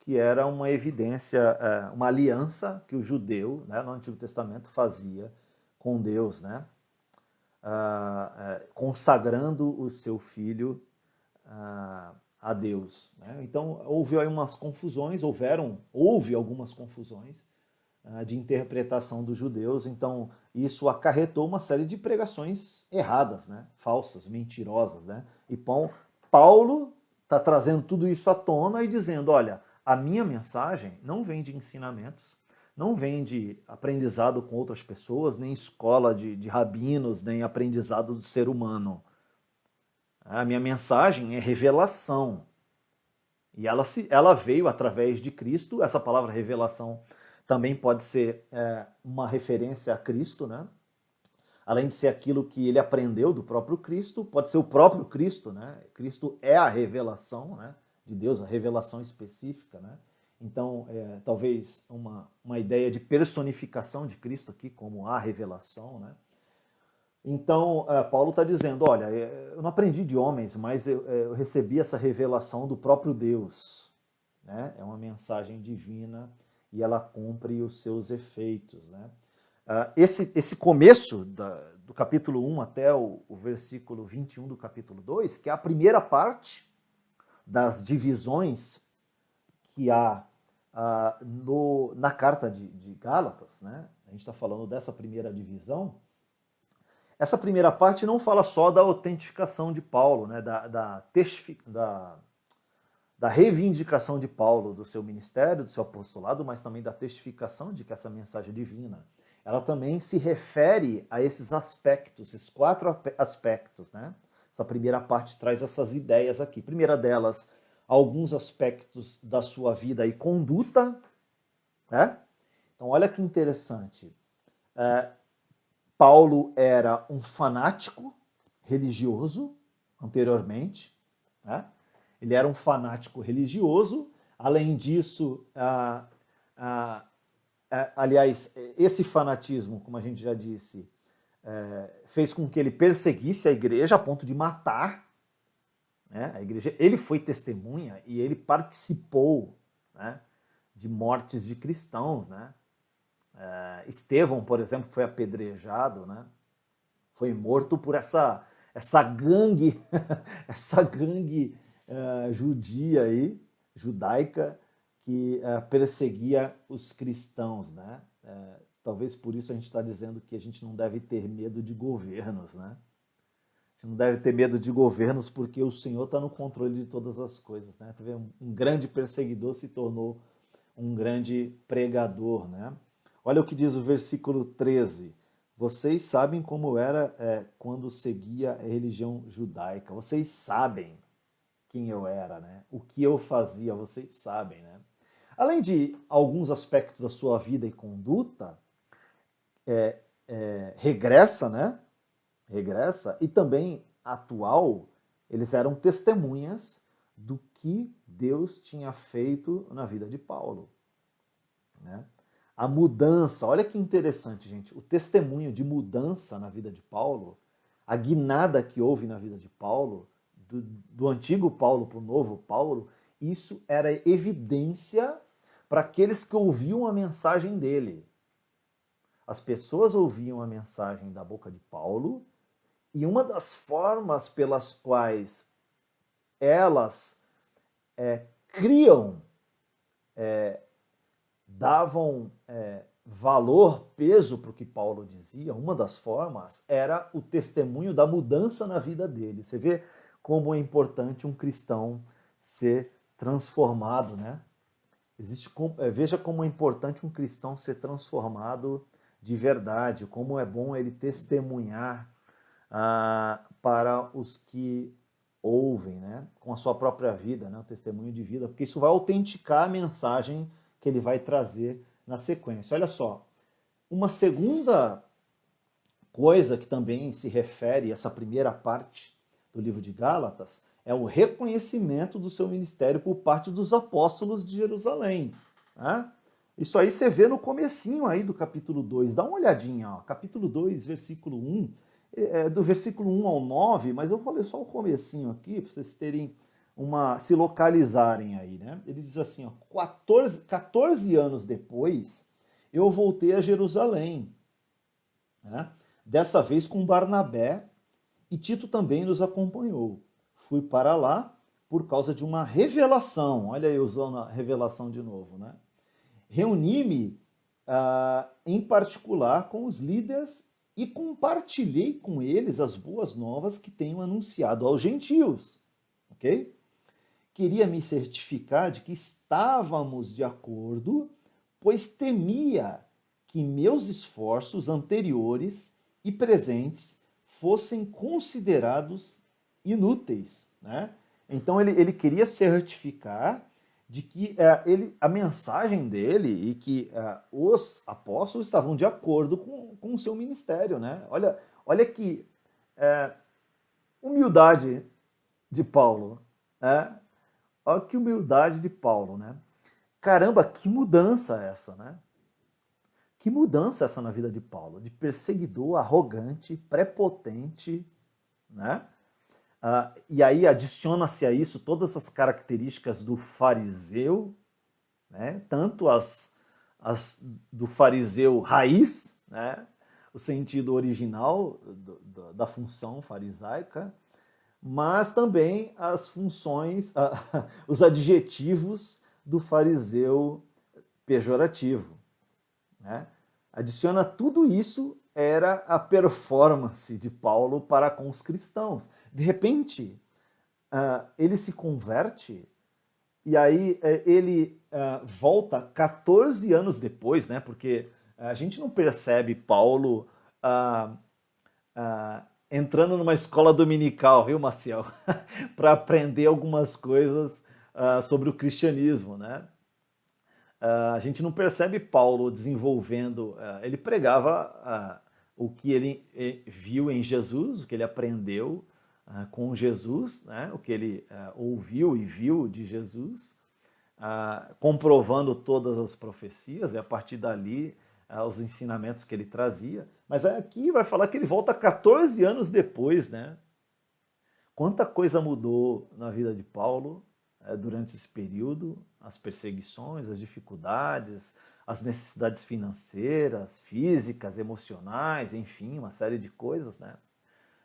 Speaker 1: que era uma evidência, uma aliança que o judeu, né, no Antigo Testamento, fazia com Deus, né? Consagrando o seu filho a Deus, né? Então houve algumas confusões de interpretação dos judeus, então isso acarretou uma série de pregações erradas, né? Falsas, mentirosas, né? E Paulo está trazendo tudo isso à tona e dizendo, olha, a minha mensagem não vem de ensinamentos, não vem de aprendizado com outras pessoas, nem escola de rabinos, nem aprendizado do ser humano. A minha mensagem é revelação. E ela veio através de Cristo. Essa palavra revelação também pode ser uma referência a Cristo, né? Além de ser aquilo que ele aprendeu do próprio Cristo, pode ser o próprio Cristo, né? Cristo é a revelação, né, de Deus, a revelação específica, né? Então, talvez uma ideia de personificação de Cristo aqui como a revelação, né? Então, Paulo está dizendo, olha, eu não aprendi de homens, mas eu recebi essa revelação do próprio Deus, né? É uma mensagem divina e ela cumpre os seus efeitos, né? Esse começo do capítulo 1 até o versículo 21 do capítulo 2, que é a primeira parte das divisões que há na carta de Gálatas, né? A gente está falando dessa primeira divisão. Essa primeira parte não fala só da autentificação de Paulo, né? da reivindicação de Paulo do seu ministério, do seu apostolado, mas também da testificação de que essa mensagem é divina. Ela também se refere a esses aspectos, esses 4 aspectos, né? Essa primeira parte traz essas ideias aqui. Primeira delas, alguns aspectos da sua vida e conduta, né? Então, olha que interessante. Paulo era um fanático religioso anteriormente, né? Ele era um fanático religioso. Além disso, aliás, esse fanatismo, como a gente já disse, fez com que ele perseguisse a igreja a ponto de matar, né, a igreja. Ele foi testemunha e ele participou, né, de mortes de cristãos, né? Estevão, por exemplo, foi apedrejado, né? Foi morto por essa gangue, essa gangue judia aí, judaica, que perseguia os cristãos, né? Talvez por isso a gente está dizendo que a gente não deve ter medo de governos, né? A gente não deve ter medo de governos porque o Senhor está no controle de todas as coisas, né? Um grande perseguidor se tornou um grande pregador, né? Olha o que diz o versículo 13. Vocês sabem como era quando seguia a religião judaica. Vocês sabem quem eu era, né? O que eu fazia, vocês sabem, né? Além de alguns aspectos da sua vida e conduta, regressa, né? Regressa, e também atual, eles eram testemunhas do que Deus tinha feito na vida de Paulo, né? A mudança, olha que interessante, gente, o testemunho de mudança na vida de Paulo, a guinada que houve na vida de Paulo, do antigo Paulo para o novo Paulo, isso era evidência para aqueles que ouviam a mensagem dele. As pessoas ouviam a mensagem da boca de Paulo E uma das formas pelas quais elas criam, davam valor, peso para o que Paulo dizia, uma das formas era o testemunho da mudança na vida dele. Você vê como é importante um cristão ser transformado, né? Veja como é importante um cristão ser transformado de verdade, como é bom ele testemunhar para os que ouvem, né? Com a sua própria vida, né? O testemunho de vida, porque isso vai autenticar a mensagem que ele vai trazer na sequência. Olha só, uma segunda coisa que também se refere a essa primeira parte do livro de Gálatas é o reconhecimento do seu ministério por parte dos apóstolos de Jerusalém. Né? Isso aí você vê no comecinho aí do capítulo 2. Dá uma olhadinha, ó. Capítulo 2, versículo 1. Do versículo 1 ao 9, mas eu vou ler só o comecinho aqui, para vocês terem se localizarem aí, né? Ele diz assim, ó, 14 anos depois, eu voltei a Jerusalém, né? Dessa vez com Barnabé, e Tito também nos acompanhou. Fui para lá por causa de uma revelação, olha aí usando a revelação de novo, né? Reuni-me em particular com os líderes e compartilhei com eles as boas novas que tenho anunciado aos gentios, ok? Queria me certificar de que estávamos de acordo, pois temia que meus esforços anteriores e presentes fossem considerados inúteis, né? Então ele queria certificar de que a mensagem dele e que os apóstolos estavam de acordo com o seu ministério, né? Olha que humildade de Paulo, né? Olha que humildade de Paulo, né? Caramba, que mudança essa, né? Que mudança essa na vida de Paulo, de perseguidor, arrogante, prepotente, né? E aí adiciona-se a isso todas as características do fariseu, né? Tanto as do fariseu raiz, né? O sentido original da função farisaica, mas também as funções, os adjetivos do fariseu pejorativo, né? Adiciona tudo isso, era a performance de Paulo para com os cristãos. De repente, ele se converte e aí ele volta 14 anos depois, né? Porque a gente não percebe Paulo entrando numa escola dominical, viu, Maciel? Para aprender algumas coisas sobre o cristianismo, né? A gente não percebe Paulo desenvolvendo, ele pregava o que ele viu em Jesus, o que ele aprendeu com Jesus, né? O que ele ouviu e viu de Jesus, comprovando todas as profecias, e a partir dali os ensinamentos que ele trazia. Mas aqui vai falar que ele volta 14 anos depois, né? Quanta coisa mudou na vida de Paulo durante esse período, as perseguições, as dificuldades, as necessidades financeiras, físicas, emocionais, enfim, uma série de coisas, né?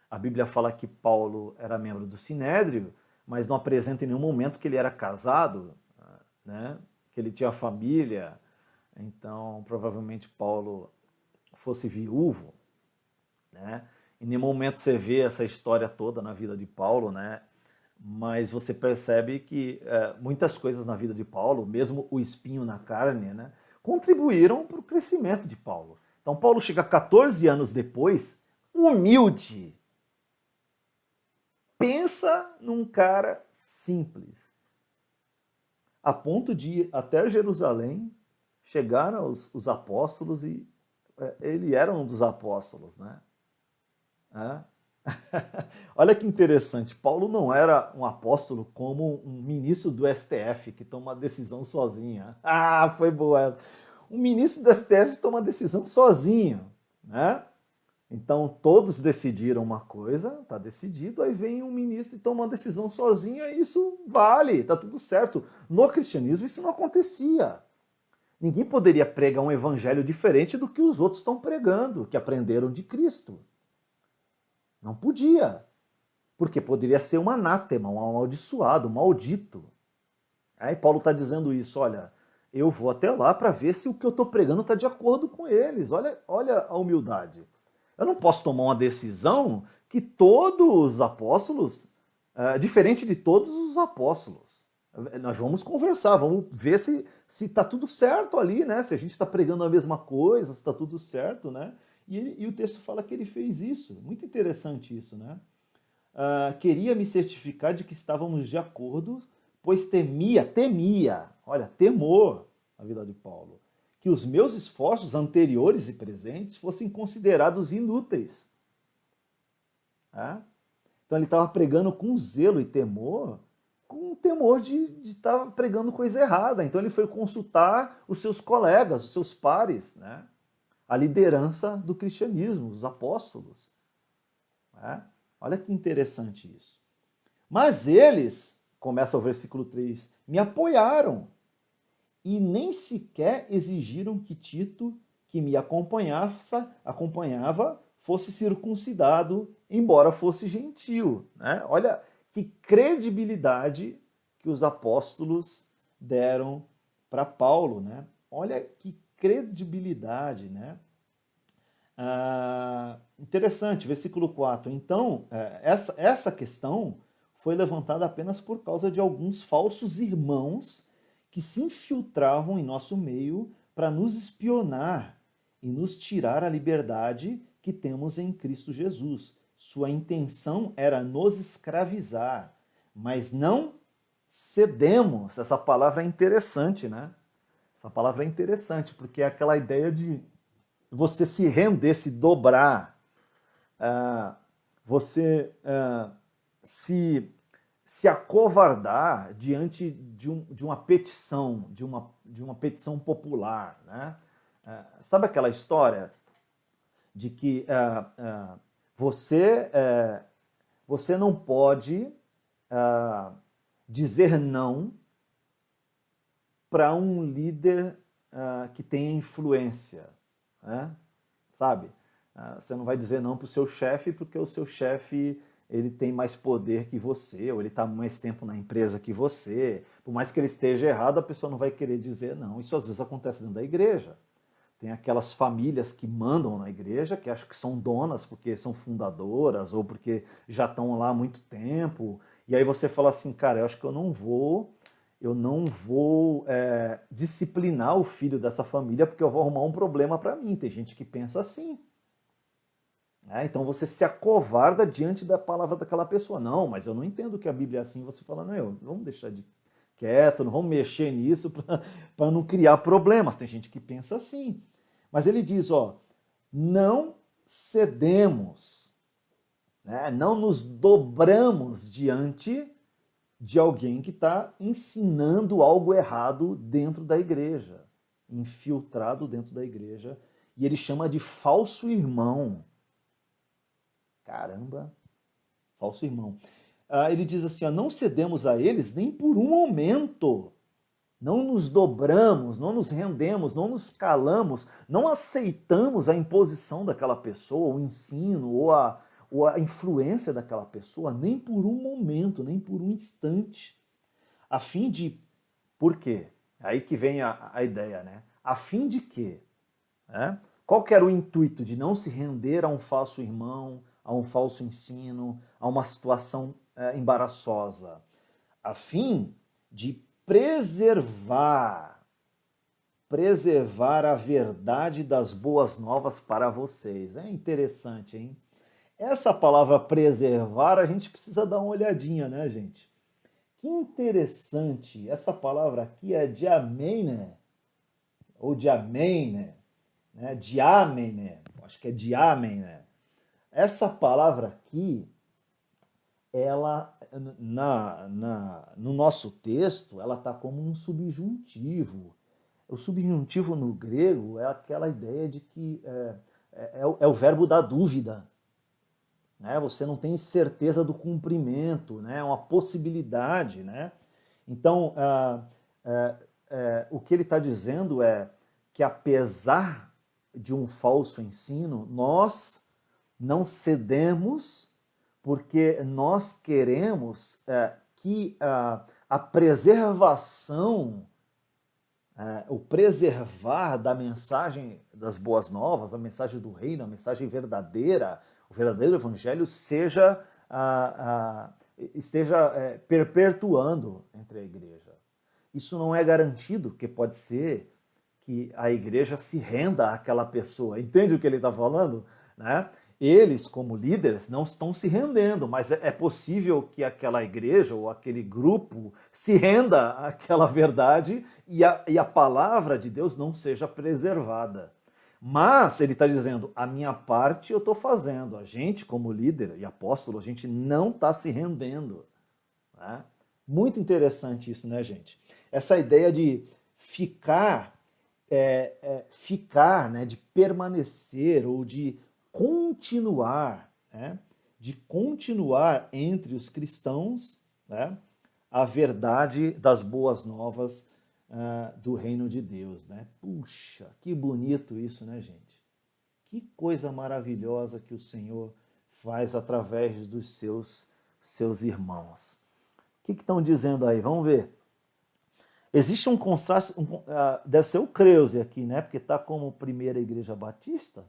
Speaker 1: A Bíblia fala que Paulo era membro do Sinédrio, mas não apresenta em nenhum momento que ele era casado, né? Que ele tinha família. Então, provavelmente Paulo fosse viúvo, né? Em nenhum momento você vê essa história toda na vida de Paulo, né? Mas você percebe que muitas coisas na vida de Paulo, mesmo o espinho na carne, né, contribuíram para o crescimento de Paulo. Então Paulo chega 14 anos depois, humilde. Pensa num cara simples. A ponto de ir até Jerusalém, chegaram os apóstolos e ele era um dos apóstolos, né? Olha que interessante, Paulo não era um apóstolo como um ministro do STF que toma uma decisão sozinha. Foi boa essa. Um ministro do STF toma uma decisão sozinho, né? Então todos decidiram uma coisa, tá decidido, aí vem um ministro e toma uma decisão sozinho, e isso vale, tá tudo certo. No cristianismo isso não acontecia. Ninguém poderia pregar um evangelho diferente do que os outros estão pregando, que aprenderam de Cristo. Não podia. Porque poderia ser um anátema, um amaldiçoado, um maldito. Aí Paulo está dizendo isso, olha, eu vou até lá para ver se o que eu estou pregando está de acordo com eles. Olha a humildade. Eu não posso tomar uma decisão que todos os apóstolos, diferente de todos os apóstolos. Nós vamos conversar, vamos ver se está tudo certo ali, né? Se a gente está pregando a mesma coisa, se está tudo certo, né? E o texto fala que ele fez isso. Muito interessante isso, né? Queria me certificar de que estávamos de acordo, pois temia, olha, temor, a vida de Paulo, que os meus esforços anteriores e presentes fossem considerados inúteis. Então ele estava pregando com zelo e temor, com temor de estar pregando coisa errada. Então ele foi consultar os seus colegas, os seus pares, né? A liderança do cristianismo, os apóstolos. Olha que interessante isso. Mas eles, começa o versículo 3, me apoiaram e nem sequer exigiram que Tito, que me acompanhava, fosse circuncidado, embora fosse gentio. Né? Olha que credibilidade que os apóstolos deram para Paulo. Né? Olha que credibilidade, né? Interessante, versículo 4. Então, essa questão foi levantada apenas por causa de alguns falsos irmãos que se infiltravam em nosso meio para nos espionar e nos tirar a liberdade que temos em Cristo Jesus. Sua intenção era nos escravizar, mas não cedemos. Essa palavra é interessante, né? Essa palavra é interessante, porque é aquela ideia de você se render, se dobrar, você se acovardar diante de uma petição, de uma petição popular. Né? Sabe aquela história de que você não pode dizer não para um líder que tenha influência? Sabe? Você não vai dizer não para o seu chefe porque o seu chefe ele tem mais poder que você, ou ele está mais tempo na empresa que você. Por mais que ele esteja errado, a pessoa não vai querer dizer não. Isso às vezes acontece dentro da igreja. Tem aquelas famílias que mandam na igreja, que acham que são donas porque são fundadoras, ou porque já estão lá há muito tempo. E aí você fala assim, cara, eu acho que eu não vou disciplinar o filho dessa família porque eu vou arrumar um problema para mim. Tem gente que pensa assim. Então você se acovarda diante da palavra daquela pessoa. Não, mas eu não entendo que a Bíblia é assim. Você fala, não, vamos deixar de quieto, não vamos mexer nisso para não criar problemas. Tem gente que pensa assim. Mas ele diz, não cedemos, né? Não nos dobramos diante de alguém que está ensinando algo errado dentro da igreja, infiltrado dentro da igreja, e ele chama de falso irmão. Caramba, falso irmão. Ele diz assim, não cedemos a eles nem por um momento, não nos dobramos, não nos rendemos, não nos calamos, não aceitamos a imposição daquela pessoa, o ensino ou a influência daquela pessoa, nem por um momento, nem por um instante, a fim de... Por quê? Aí que vem a ideia, né? A fim de quê? Qual que era o intuito de não se render a um falso irmão, a um falso ensino, a uma situação embaraçosa? A fim de preservar a verdade das boas novas para vocês. É interessante, hein? Essa palavra preservar, a gente precisa dar uma olhadinha, né, gente? Que interessante, essa palavra aqui é diamene, ou diamene, né? Diamene, acho que é diamene. Essa palavra aqui, ela, no nosso texto, ela está como um subjuntivo. O subjuntivo no grego é aquela ideia de que é o verbo da dúvida. Né? Você não tem certeza do cumprimento, né? É uma possibilidade. Né? Então, o que ele está dizendo é que, apesar de um falso ensino, nós não cedemos, porque nós queremos que a preservação, o preservar da mensagem das boas novas, a mensagem do reino, a mensagem verdadeira, o verdadeiro evangelho esteja perpetuando entre a igreja. Isso não é garantido, porque pode ser que a igreja se renda àquela pessoa. Entende o que ele está falando? Né? Eles, como líderes, não estão se rendendo, mas é possível que aquela igreja ou aquele grupo se renda àquela verdade e a palavra de Deus não seja preservada. Mas ele está dizendo, a minha parte eu estou fazendo. A gente, como líder e apóstolo, a gente não está se rendendo. Né? Muito interessante isso, né, gente? Essa ideia de ficar, né, de permanecer ou de continuar, né, de continuar entre os cristãos, né, a verdade das boas novas do reino de Deus, né? Puxa, que bonito isso, né, gente? Que coisa maravilhosa que o Senhor faz através dos seus irmãos. O que estão dizendo aí? Vamos ver. Existe um contraste, deve ser o Creuze aqui, né? Porque está como Primeira Igreja Batista.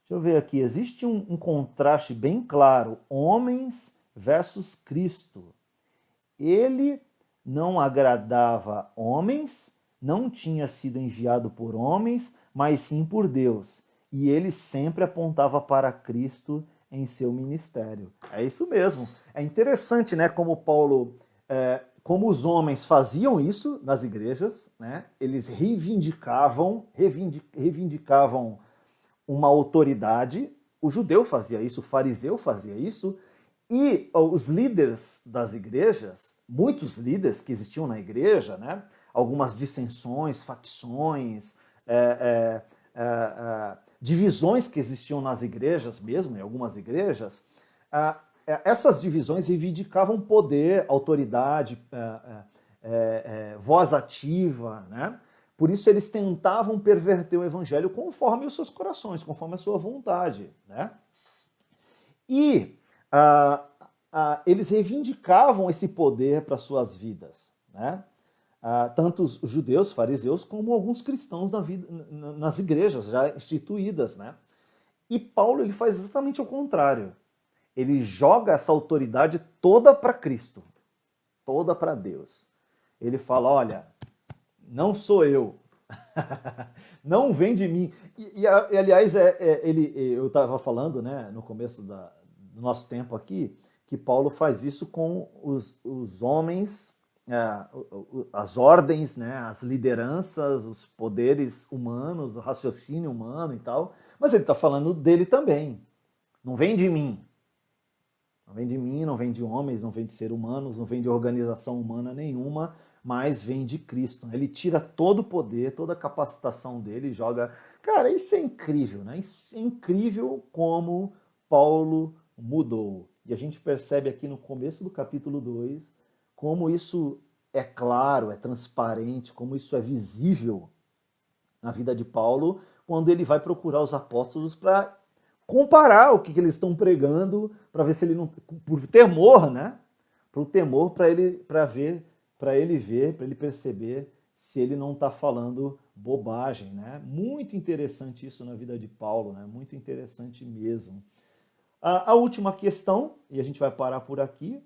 Speaker 1: Deixa eu ver aqui. Existe um contraste bem claro: homens versus Cristo. Ele não agradava homens, não tinha sido enviado por homens, mas sim por Deus. E ele sempre apontava para Cristo em seu ministério. É isso mesmo. É interessante, né, como Paulo, como os homens faziam isso nas igrejas, né? Eles reivindicavam uma autoridade. O judeu fazia isso, o fariseu fazia isso, e os líderes das igrejas, muitos líderes que existiam na igreja, né? Algumas dissensões, facções, divisões que existiam nas igrejas mesmo, em algumas igrejas, essas divisões reivindicavam poder, autoridade, voz ativa, né? Por isso eles tentavam perverter o evangelho conforme os seus corações, conforme a sua vontade, né? E eles reivindicavam esse poder para suas vidas, né? Tanto os judeus, fariseus, como alguns cristãos nas igrejas já instituídas, né? E Paulo ele faz exatamente o contrário. Ele joga essa autoridade toda para Cristo, toda para Deus. Ele fala, olha, não sou eu, não vem de mim. E aliás, eu estava falando, né, no começo do nosso tempo aqui, que Paulo faz isso com os homens, as ordens, né, as lideranças, os poderes humanos, o raciocínio humano e tal, mas ele está falando dele também. Não vem de mim. Não vem de mim, não vem de homens, não vem de seres humanos, não vem de organização humana nenhuma, mas vem de Cristo. Ele tira todo o poder, toda a capacitação dele e joga... Cara, isso é incrível, né? Isso é incrível como Paulo mudou. E a gente percebe aqui no começo do capítulo 2 como isso é claro, é transparente, como isso é visível na vida de Paulo quando ele vai procurar os apóstolos para comparar o que eles estão pregando, para ver se ele não... Por temor, né? Por temor, para ele perceber se ele não está falando bobagem, né? Muito interessante isso na vida de Paulo, né? Muito interessante mesmo. A última questão, e a gente vai parar por aqui,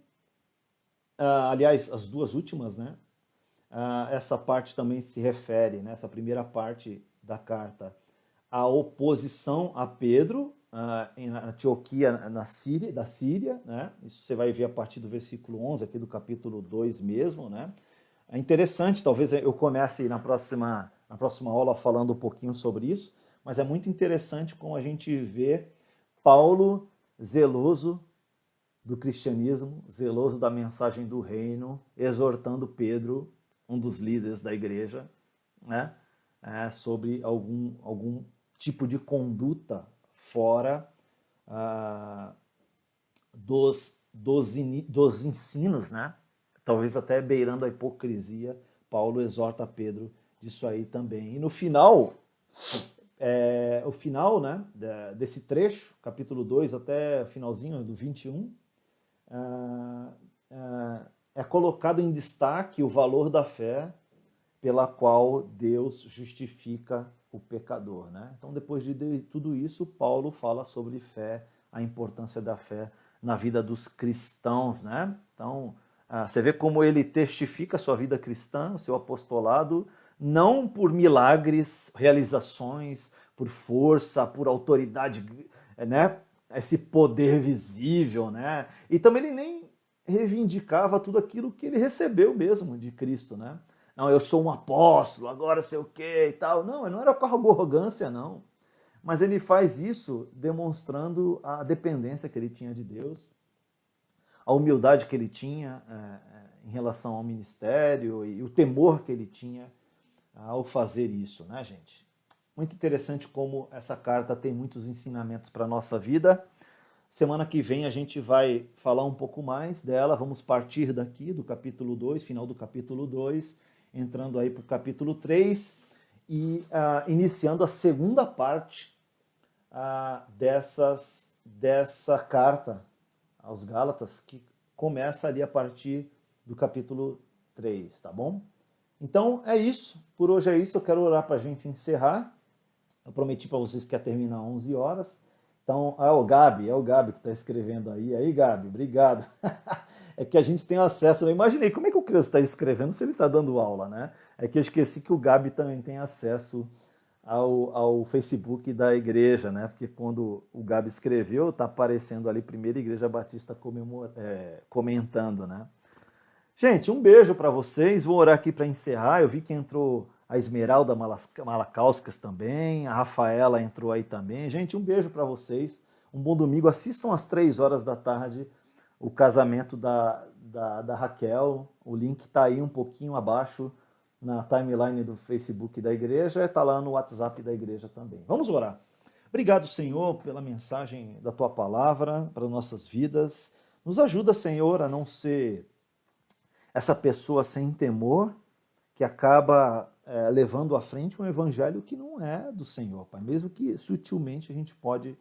Speaker 1: aliás, as duas últimas, né? Essa parte também se refere, né? Essa primeira parte da carta, à oposição a Pedro, em Antioquia, da Síria, né? Isso você vai ver a partir do versículo 11, aqui do capítulo 2 mesmo, né? É interessante, talvez eu comece na próxima aula falando um pouquinho sobre isso, mas é muito interessante como a gente vê Paulo zeloso do cristianismo, zeloso da mensagem do reino, exortando Pedro, um dos líderes da igreja, né? Sobre algum tipo de conduta fora dos ensinos, né? Talvez até beirando a hipocrisia, Paulo exorta Pedro disso aí também. E no final, o final, né, desse trecho, capítulo 2 até o finalzinho do 21, é colocado em destaque o valor da fé pela qual Deus justifica o pecador, né? Então, depois de tudo isso, Paulo fala sobre fé, a importância da fé na vida dos cristãos, né? Então, você vê como ele testifica a sua vida cristã, o seu apostolado, não por milagres, realizações, por força, por autoridade, né? Esse poder visível, né? E também ele nem reivindicava tudo aquilo que ele recebeu mesmo de Cristo, né? Não, eu sou um apóstolo, agora sei o quê e tal. Não, ele não era com arrogância, não. Mas ele faz isso demonstrando a dependência que ele tinha de Deus, a humildade que ele tinha em relação ao ministério e o temor que ele tinha ao fazer isso, né, gente? Muito interessante como essa carta tem muitos ensinamentos para a nossa vida. Semana que vem a gente vai falar um pouco mais dela, vamos partir daqui do capítulo 2, final do capítulo 2, entrando aí para o capítulo 3 e iniciando a segunda parte dessa carta aos Gálatas, que começa ali a partir do capítulo 3, tá bom? Então é isso, por hoje é isso, eu quero orar para a gente encerrar. Eu prometi para vocês que ia terminar às 11 horas. Então, é o Gabi que está escrevendo aí. Aí, Gabi, obrigado. É que a gente tem acesso, eu imaginei, como é que o criança está escrevendo se ele está dando aula, né? É que eu esqueci que o Gabi também tem acesso ao Facebook da igreja, né? Porque quando o Gabi escreveu, está aparecendo ali, Primeira Igreja Batista comentando, né? Gente, um beijo para vocês, vou orar aqui para encerrar, eu vi que entrou a Esmeralda Malakauskas também, a Rafaela entrou aí também. Gente, um beijo para vocês, um bom domingo, assistam às 3 horas da tarde o casamento da Raquel, o link está aí um pouquinho abaixo na timeline do Facebook da igreja e está lá no WhatsApp da igreja também. Vamos orar. Obrigado, Senhor, pela mensagem da Tua palavra para nossas vidas. Nos ajuda, Senhor, a não ser essa pessoa sem temor que acaba levando à frente um evangelho que não é do Senhor, Pai. Mesmo que sutilmente a gente pode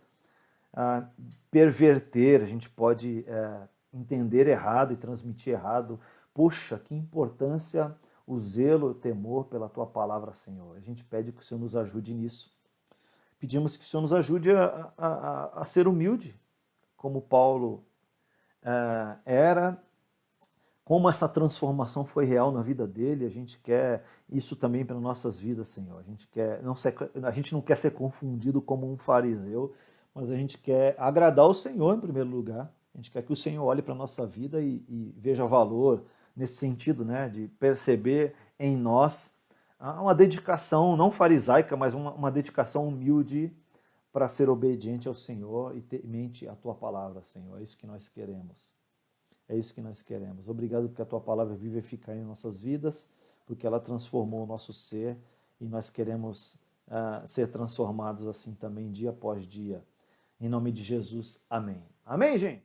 Speaker 1: perverter, a gente pode entender errado e transmitir errado. Puxa, que importância o zelo, o temor pela Tua palavra, Senhor. A gente pede que o Senhor nos ajude nisso. Pedimos que o Senhor nos ajude a ser humilde, como Paulo era, como essa transformação foi real na vida dele. A gente quer isso também para nossas vidas, Senhor. A gente não quer ser confundido como um fariseu, mas a gente quer agradar o Senhor em primeiro lugar. A gente quer que o Senhor olhe para a nossa vida e veja valor nesse sentido, né, de perceber em nós uma dedicação não farisaica, mas uma dedicação humilde para ser obediente ao Senhor e ter em mente a Tua palavra, Senhor. É isso que nós queremos. É isso que nós queremos. Obrigado porque a Tua palavra vive e fica em nossas vidas, porque ela transformou o nosso ser e nós queremos ser transformados assim também dia após dia. Em nome de Jesus, amém. Amém, gente?